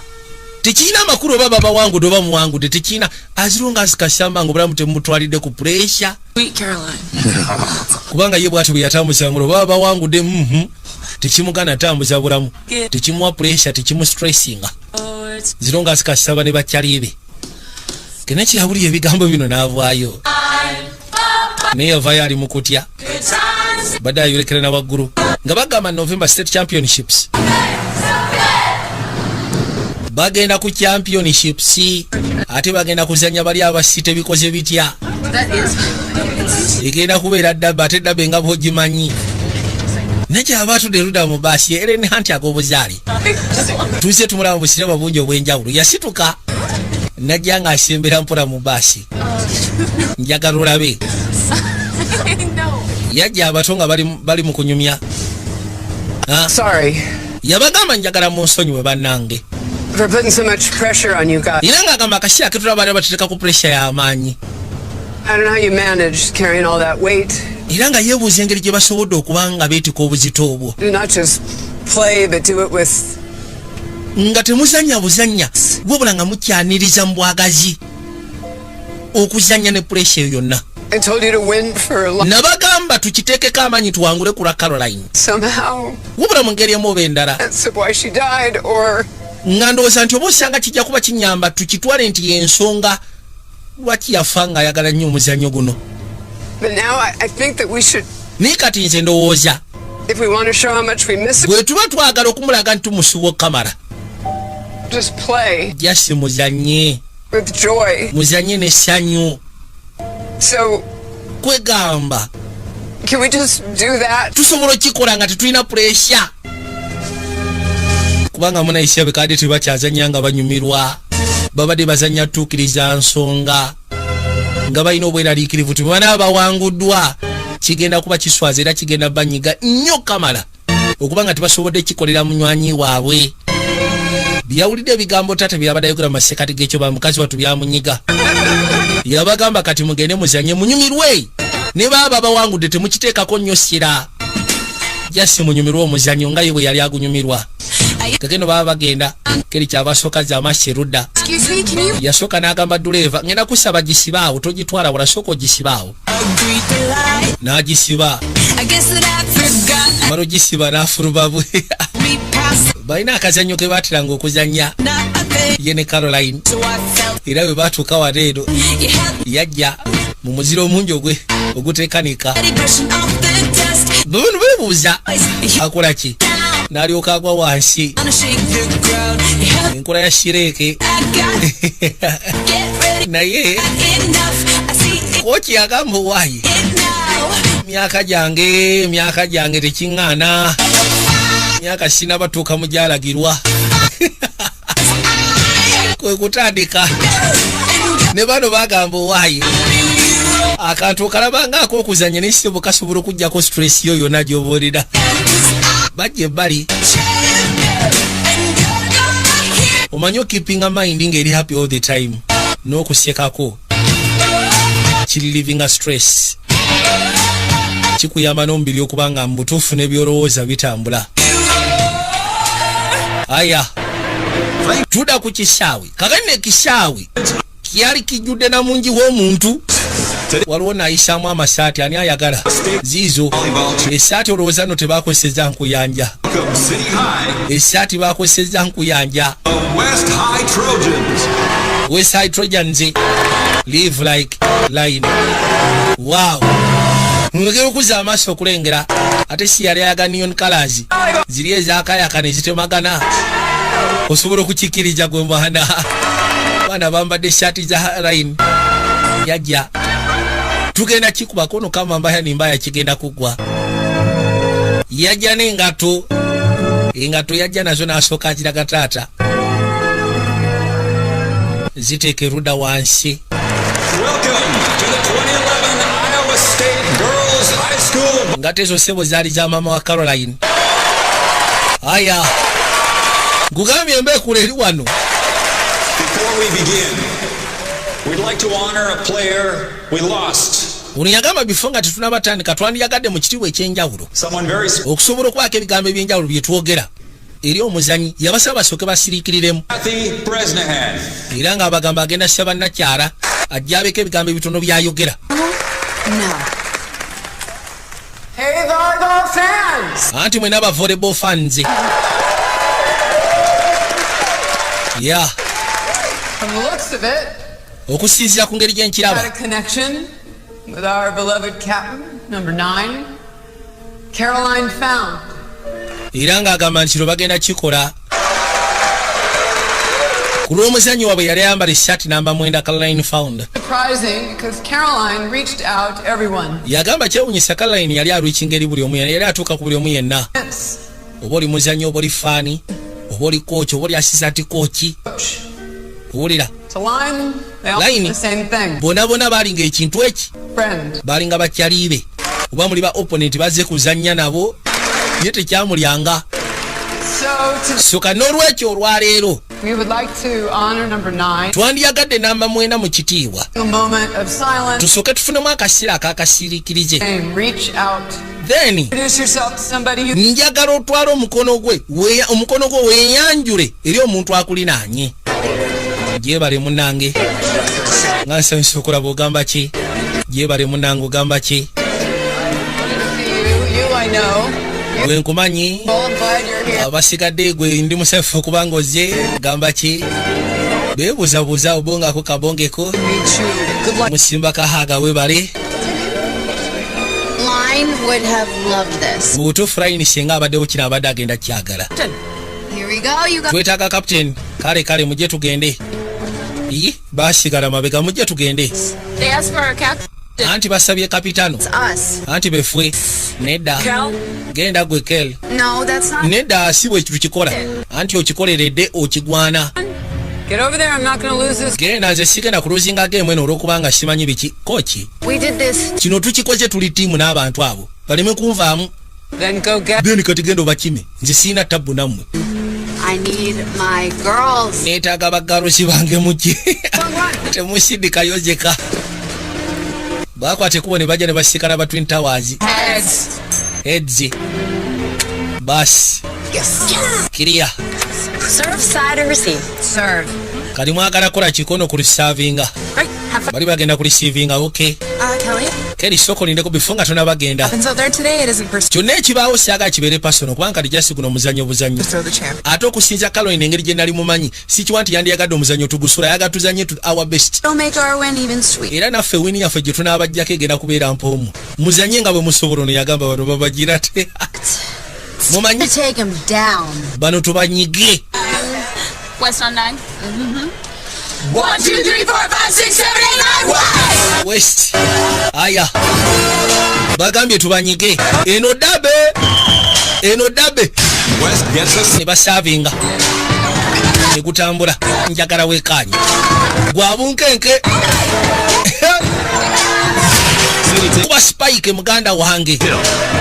Tekina makuru baba bawangudde oba muwangudde tekina as long as kasamba ngo bulamu temutwalidde ku pressure. Sweet Caroline. Kubanga ye bwatu byatambuza ngo baba bawangudde tekimugana tambuza bulamu. Tekimuwa pressure tekimu stressinga. As long as kasamba ne bakyalibe. Kene kirabuli ebigambo bino naavaayo. Naye avaayo ali mukutya. Badde ayolekera na waggulu. Nga bagamba November State Championships. Bagenda ku championships ate bagenda kuzanya bali abasite bikoze bitya. Igenda kubeera ddaba ate ddaba nga bwogimanyi. Naye abantu deruda mu basi Ellen Hunt agobuzaali. Tuze tumulaba busire babungi obwenjawulo. Yasituka najja nga asembera mpola mu basi. Njagala olabe. Yajja abatonga bali mu kunyumya. Sorry. Yabagamba njagala mu nsonyiwe bannange. For putting so much pressure on you guys. Iranga gamba akashya ketula bali bateka ku pressure ya amanyi. I don't know how you managed carrying all that weight. Iranga yebuuza engeri gye basobodde okubanga beetika obuzito obwo. Do not just play but do it with nga temuzanya buzanya wabula nga mukyaniriza mu bwagazi okuzanya ne pressure yonna. I told you to win for a lot. Nabagamba tukiteekeko amanyi tuwangule ku Caroline. Somehow. Wabula mu ngeri emu oba endala. That's why she died or nga ndowooza nti oba osanga kijja kuba kinyamba tukitwale nti yensonga lwaki yafa nga ayagala nnyo omuzannyo guno. But now I think that we should. Naye kati nze ndowooza if we want to show how much we miss bwe tuba twagala okumulaga nti tumusuwa kamera. Just play. Just muzanye. With joy. Muzanye n'essanyu. So kwegamba. Can we just do that? Tusobola okikola nga tetulina pressure. Kubanga munayise bekade tebakyazanya nga banyumirwa. Babadde bazanya tukiriza nsonga. Nga balina obweraliikirivu tubana abawanguddwa. Kigenda kuba kiswaza era kigenda banyiga nnyo kamala. Okubanga tebasobodde kikolera munywanyi waabwe. Byawulidde ebigambo tata byabadde ayogera mu masekati g'ekyo bamukazi watu byamunyiga. Yabagamba kati mugende muzanye munyumirwe. Ne baba bawangudde temukiteekako nnyo sira. Jasi munyumirwa omuzannyo nga ye bwe yali agunyumirwa. Kageno baba bagenda keri kyabasooka za masherudda. Yasooka n'agamba dureva ngenda kusaba gisibaawo togitwala wala sooka ogisibaawo. N'agisiba. Maro gisiba n'afuluba bwe. Balina akazannyo ke baatiranga okuzannya ye ne Caroline. Era bwe baatuuka wareero yajja mu muziro omungi oguteekanika. Bano beebuuza akola ki? N'alyoka agwa wansi. Enkola ya Shireke. Naye kochi agamba waayi myaka gyange tekiŋŋaana. Myaka sina batuuka mu gyalagirwa. Kwe kutandika ne bano bagamba waayi akantu okalabanga ak'okuzanya n'ekisibo kasobola okugyako stress yo yonna gy'obuulira. Bajje bali omanyi keeping a mind ng'eri happy all the time n'okusekako kiri living a stress. Kikuyamba n'omubiri okubanga mu butuufu n'ebyolowooza bitambula. Aya tuda ku kisaawe kakane kisaawe kyali kijjudde na mungi w'omuntu. Waliwo n'ayisaamu amasaati ani ayagala ziizo esaati olowooza no tebakozeseza nkuyanja. Esaati bakozeseza nkuyanja. West High Trojans live like line. Wow. Ngegera okuza amaaso okulengera ate si yali ayaga neon colors ziri ezakayaka ne zitemagana. Osobola okukikiriza gwe mwana. Bana bambadde shati za line. Yajja tugenda kikuba kono kama mbaya ni mbaya kigenda kugwa. Yajja n'engato. Engato yajja nazo n'asooka akiraga taata. Ziteeke ruda wansi. Ngate ezo sebo zaali za mama wa Caroline. Aya ngugambye embeekula eri wano. Before we begin, we'd like to honor a player we lost. Uniyagamba bifonga tetunabatandika twandiyagadde mu kitiibwa ekyenjawulo okusobola okwaka ebigambo ebyenjawulo bye twogera eri omuzanyi yabasaba basooke basiriikiriremu era ng'abagamba agenda ssa bannakyala ajja abeeko ebigambo ebitono byayogera. Hey, volleyball fans! Anti mwena aba volleyball fans. Yeah. From the looks of it, okusinziira ku ngeri gyenkiraba. had a connection with our beloved captain, number 9, Caroline Found. Era ng'agamba nti kino bagenda kikola ku lw'omuzannyi waabwe yali ayambala essaati namba 9 Caroline Found. Surprising because Caroline reached out to everyone. Yagamba kyewunyisa Caroline yali alwikinga eri buli omu yali atuuka ku buli omu yenna. Oba oli muzannyi oba oli faani oba oli kooki oba oli assistant kooki. Owulira line bonna baalinga ekintu eki baalinga bakyaliibe oba muli ba opponent bazze kuzannya nabo ye tekyamulyanga soka n'olwekyo olwaleero twandiyagadde namba 9 mu kitiibwa tusooke tufunemu akaseera akakasiriikirize then njagala otwala omukono gwe weeyanjule eri omuntu akulinaanye. Jebale munange nga nsanyusa okulaba ogamba ki jebale munange ogamba ki gwe nkumanyi abasigadde gwe ndi musafu okubanga ozze gamba ki beebuzabuza obongako kabongeko musimba kahaga webale mu butuufu layini singa abaddewo kino abadde agenda kyagala twetaaga captain kale mujje tugende basigala mabega mujje tugende anti basabye kapitano anti befwe nedda genda gwe kel nedda si bwe tukikola anti okikoleredde okigwana genda nze sigenda kuluzinga game eno olwokubanga simanyi biki koki kino tukikoze tuli tiimu n'abantu abo baleme kunvaamu then kati genda obakime nze siina tabbu nammwe. I need my girls. Neetaaga baggalusi bange mujje temusindikayo jeka bakwate kubo ne bajja ne basikala ba Twin Towers heads bas clear Serve side or receive? Serve. Kali mwagala kola kikono ku receiving. Bali bagenda ku receiving, okay. Kelly? Kelly soko lindeko bifunga tona bagenda. And so there today it isn't personal. Kyonna kibaawo syaga kibere personal kubanga lijasi guno muzanyo buzanyo. Ate okusinza Caroline engeri gye nali mumanyi si kiwanti yandi yagadde omuzanyo tugusula yaga tuzanye to our best. Don't make our win even sweet. Era naffe wini yaffe gye tunaabajjako egenda kubeera mpoomu. Muzanye nga bwe musobola ono yagamba bano babagira te. Mumanyi take him down. Bano tubanyige. West on 9. 1, 2, 3, 4, 5, 6, 7, 8, 9, West! West. Aya. Bagambye tubanyige. Eno dabe. West gets us. Ne basavinga. Ne kutambula. Njagala wekanye. Gwabunkenke. Kuba spike muganda wange.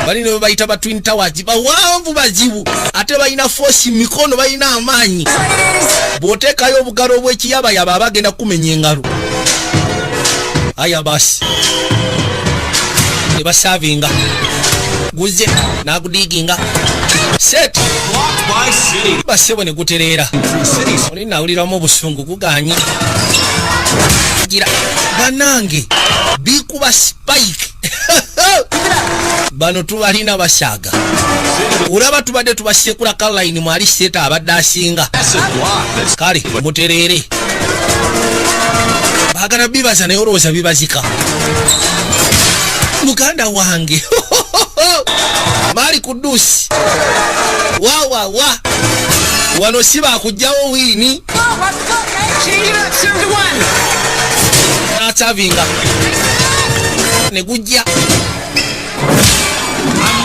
Bali ne bayita ba Twin Towers. Bawanvu bazibu. Ate bayina force mikono bayina amanyi. Botekayo obugalo bw'ekiyaba yaba abagenda kumenya engalo. Aya basi. Ne basavinga. Guze nagudiginga. Set. Blocked by City. Basebo ne gutereera. Oli nawuliramu obusungu guganye. Gira. Banange. Bikuba spike. Bano tubalina bashaga. Uraba tubadde tubasekula Caroline mwali seta abadde asinga. Kale muterere. Bagala bibaza naye olowooza bibazika. Muganda wange. Mali kudusi. Wa. Wano siba akujjawo wini. Atavinga. Ne gujja.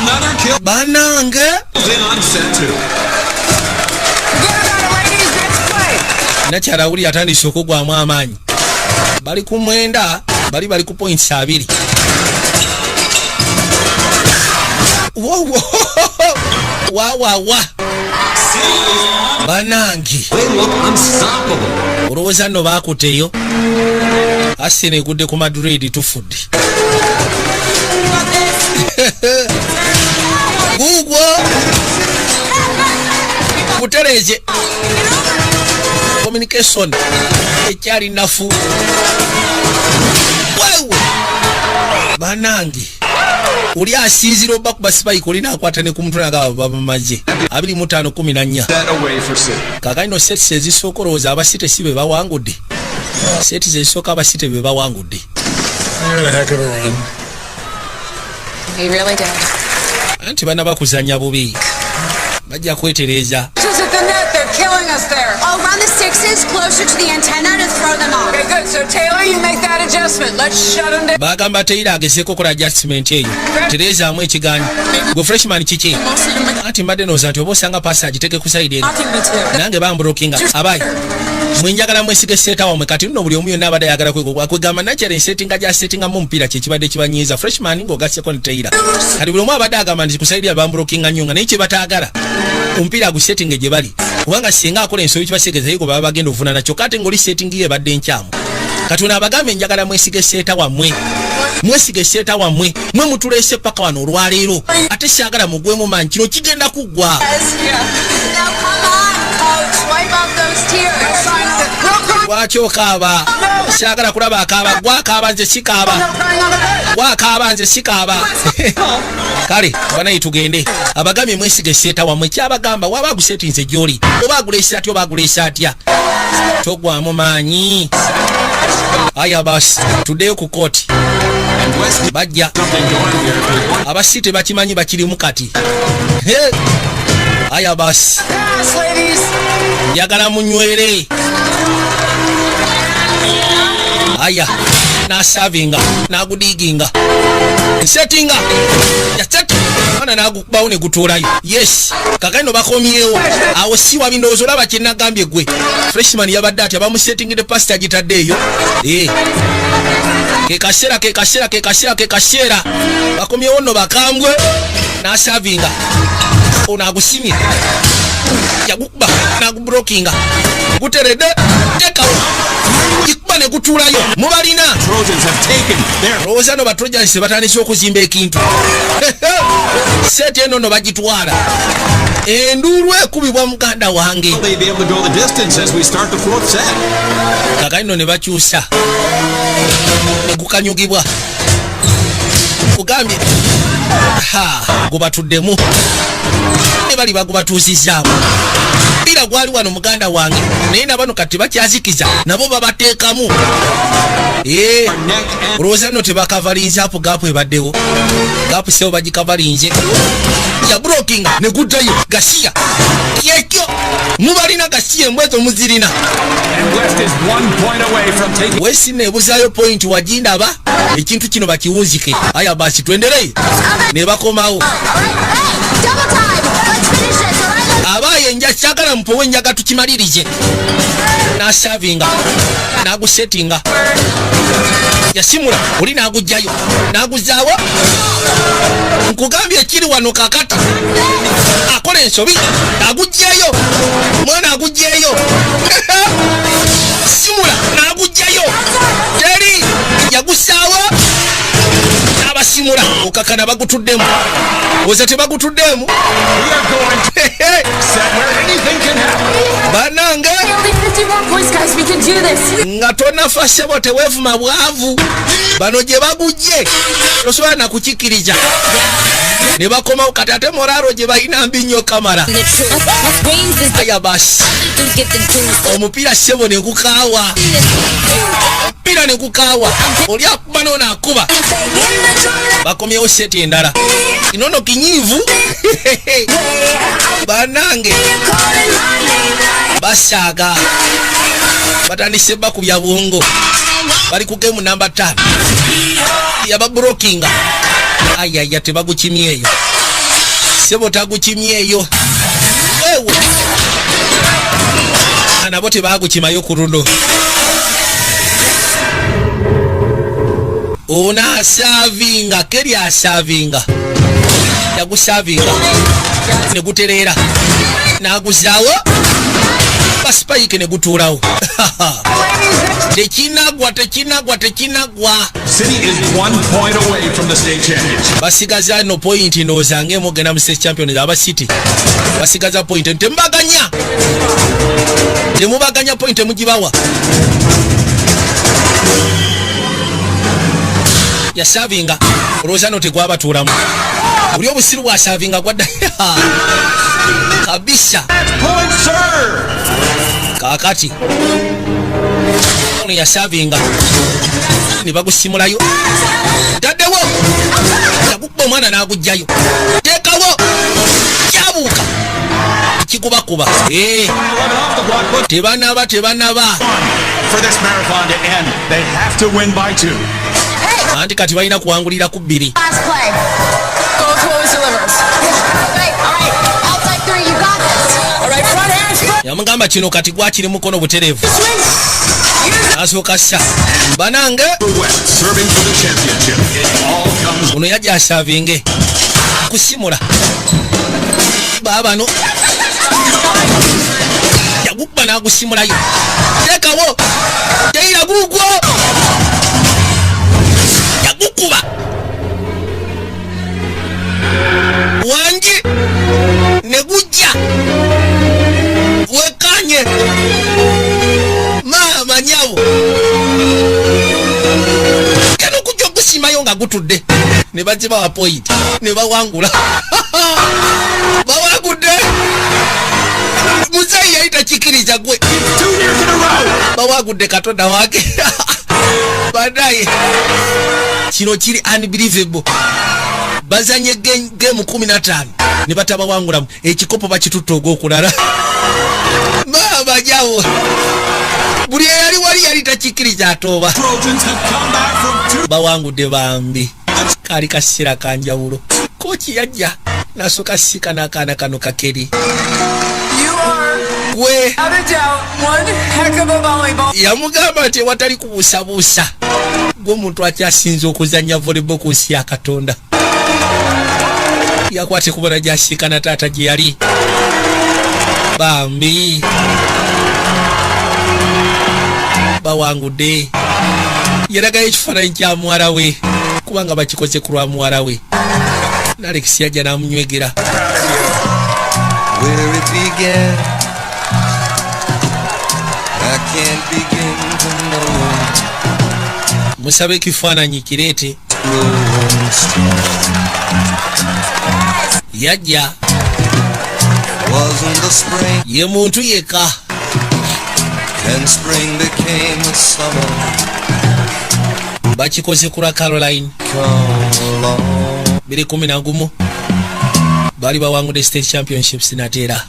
Another kill. Banange. In on set 2. Nakyala uli atandise okugwamu amaanyi. Bali ku mwenda, bali ku points 2. Wa. Banange. They look unstoppable. olowooza nno baakuteyo Arsenal egudde ku Madrid tufudde gugwo butereeze communication ekyali nafu wewe banange uli asinzira oba kuba sipaika olina akwatane ku mutwe nga bamaje 25-14 kakano sets ezisooka olowooza abasite si be bawangudde sets ezisooka abasite be bawangudde anti bana bakuzanya bubi bajja kwetereza Killing us there. I'll run the sixes closer to the antenna to throw them off. Okay, good. So Taylor, you make that adjustment. Let's shut them down. Bagamba Taylor agezeeko kola adjustment eyo. Tereza amwe ekiganyi. Gwe freshman kiki? Ati mbadde nooza nti oba osanga passage teke ku side eno. Nange bambrokinga. Abayi. Mwenjagala mwesige seta wamwe kati nno buli omu yonna abadde ayagala kwegamba nakere settinga gya settinga mu mpira kye kibadde kibanyiiza freshman ng'ogasseko ne Taylor. Kati buli omu abadde agamba nti ku side ya bambrokinga nnyo nga naye kye bataagala. Omupiira gu setting gye bali. Kubanga singa akola ensobi kibasegeza yiko baba bagenda ofuna nakyo kati ngoli setting ye badde nkyamu katuna abagambe njagala mwesige seta wammwe mwesige seta wammwe mwe mutulese paka wano olwaleero ate syagala mugwemu manyi kino kigenda kuggwa lwaki okaaba syagala kulaba akaaba gwakaaba nze sikaaba gwakaaba nze sikaaba kale banayi tugende abagambye mwesige seta wammwe kyabagamba waba agusetinze gyoli oba agulesa atya oba agulesa atya togwamu maanyi aya basi tuddeyo ku kooti bajja abasite bakimanyi bakirimu kati aya basi njagala munywere aya nasavinga nagudiginga settinga yaseti ana nagukubawo ne gutuulayo yes kakano bakomyewo awo siwa bindowoozo olaba kye nagambye gwe freshman yabadde ati abamusettingide pasi agitaddeeyo kekaseera bakomyewo nno bakambwe nasavinga ono agusimye yagukuba nagubrokinga guteredde tekawo ikuba ne gutuulayo mubalina lowooza no batrojans batandise okuzimba ekintu seti eno no bagitwala enduulu ekubibwa muganda wange kakalino ne bakyusa negukanyugibwa kugambye gubatuddemu ne bali bagubatuusizaamu mpira gwali wano muganda wange naye nabano kati bakyazikiza nabo babateekamu olowooza no tebakavalinze apo gaapu ebaddewo gaapu sebo bagikavalinze yabrokinga ne guddayo gasiya kyekyo mubalina gasiya embwezo muzirina wesi neebuzaayo point wagindaba ekintu kino bakiwunzike aya basi twendereyo ne bakomawo abaye nja kyagala mpowe njaga tukimalirize nasavinga nagusettinga yasimula oli nagujjayo naguzaawo nkugambye ekiri wano kakati akola ensobi agujjayo mwana agujjayo simula nagujjayo teri yagusaawo abasimula okakana bagutuddemu oza tebagutuddemu banange nga tonafa sebo teweefuma bwavu bano gye bagujje tosobola nakukikiriza ne bakomawo kati ate moralo gye balina mbi nnyo kamara aya basi omupiira sebo ne gukaawa omupiira ne gukaawa oli akuba nono akuba bakomyewo seti endala inono kinyiivu banange basaaga batandise bakubya bwongo bali ku gemu namba 5 yababrokinga ayaya tebagukimyeeyo sebo tagukimyeeyo ewe nabo tebagukimayo ku luno ona asavinga keri asavinga yagusavinga negutereera naguzaawo spike ne gutuulawo. Tekinagwa. City is 1 point away from the state championship. Basigaza no point ndowozange mugenda mu state champions aba City. Basigaza point temubaganya point mugibawa. Ya savinga Rosano tegwaba tulamu. Uli obusiru bwa savinga gwadda. Kabisa. Point serve. Kakati. Ya savinga. Ni bagusimulayo. Taddewo. Yakubba omwana n'agujjayo. Tekawo. Kyabuuka. Kikubakuba. Tebanaba. For this marathon to end, they have to win by 2. Anti kati balina kuwangulira ku 2. Last play. Go to always delivers. Hey, all right. Outside 3, you got this. All right, front hands. Yamugamba kino kati gwakiri mukono buterevu. Asooka sha. Banange. Serving for the championship. It all comes. Uno yajja asavinge. Kusimula. Babano. Yagubba n'agusimulayo. Tekawo. Teira gugwo. Yagukuba. Wangi. Negujja. Wekanye. Mama nyawo. Kano kujja kusimayo nga gutudde. Ne bajiba wa point. Ne bawangula. Bawagudde. Musayi yaita chikiriza gwe. 2 years in a row. Bawagudde katonda wake. Badaye. Kino kiri unbelievable. Bazanye game 15. Ne batabawangulamu. Ekikopo bakitutte ogw'okulala. Mama jawo. Buli yali takikiriza atoba. Bawangudde bambi. Kali kasira kanjawulo. Kochi yajja nasoka sika n'akaana kano kakeri. Gwe Without a doubt, one heck of a volleyball. Yamugamba nti watali kubuusabuusa. Gwe omuntu akyasinze okuzannya volleyball ku nsi ya Katonda. Yakwate kubona gyasika na taata gye yali. Bambi. Bawangudde. Yeragayo ekifaananyi kya muwala we. Kubanga bakikoze ku lwa muwala we. Alex yajja n'amunywegera. Where it began, I can't begin to know. Musabe kifaananyi kireete. Yajja. Wasn't the spring. Ye muntu yeka. And spring became the summer. Bakikoze ku lwa Caroline. 2011 bali bawangudde state championships nateera.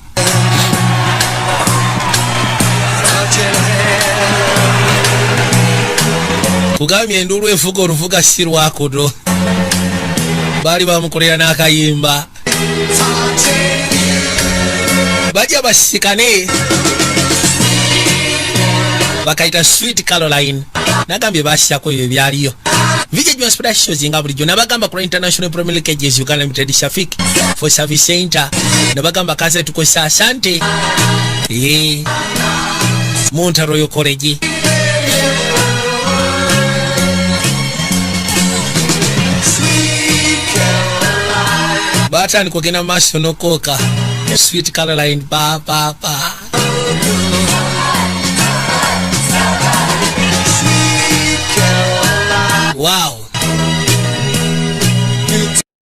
Kugambye enduulu evuga oluvuga si lwakodo. Bali bamukolera n'akayimba. Bajja basikane. Bakaita Sweet Caroline. Nagambye bashyako ebyo byaliyo. Vijay Inspirational zinga bulijjo nabagamba ku International Premier League Uganda Limited Shafik for Service Center. Nabagamba kaze tukosa asante. Monta Royal College. Batani kugenda maso nokoka. Sweet Caroline pa. Wow.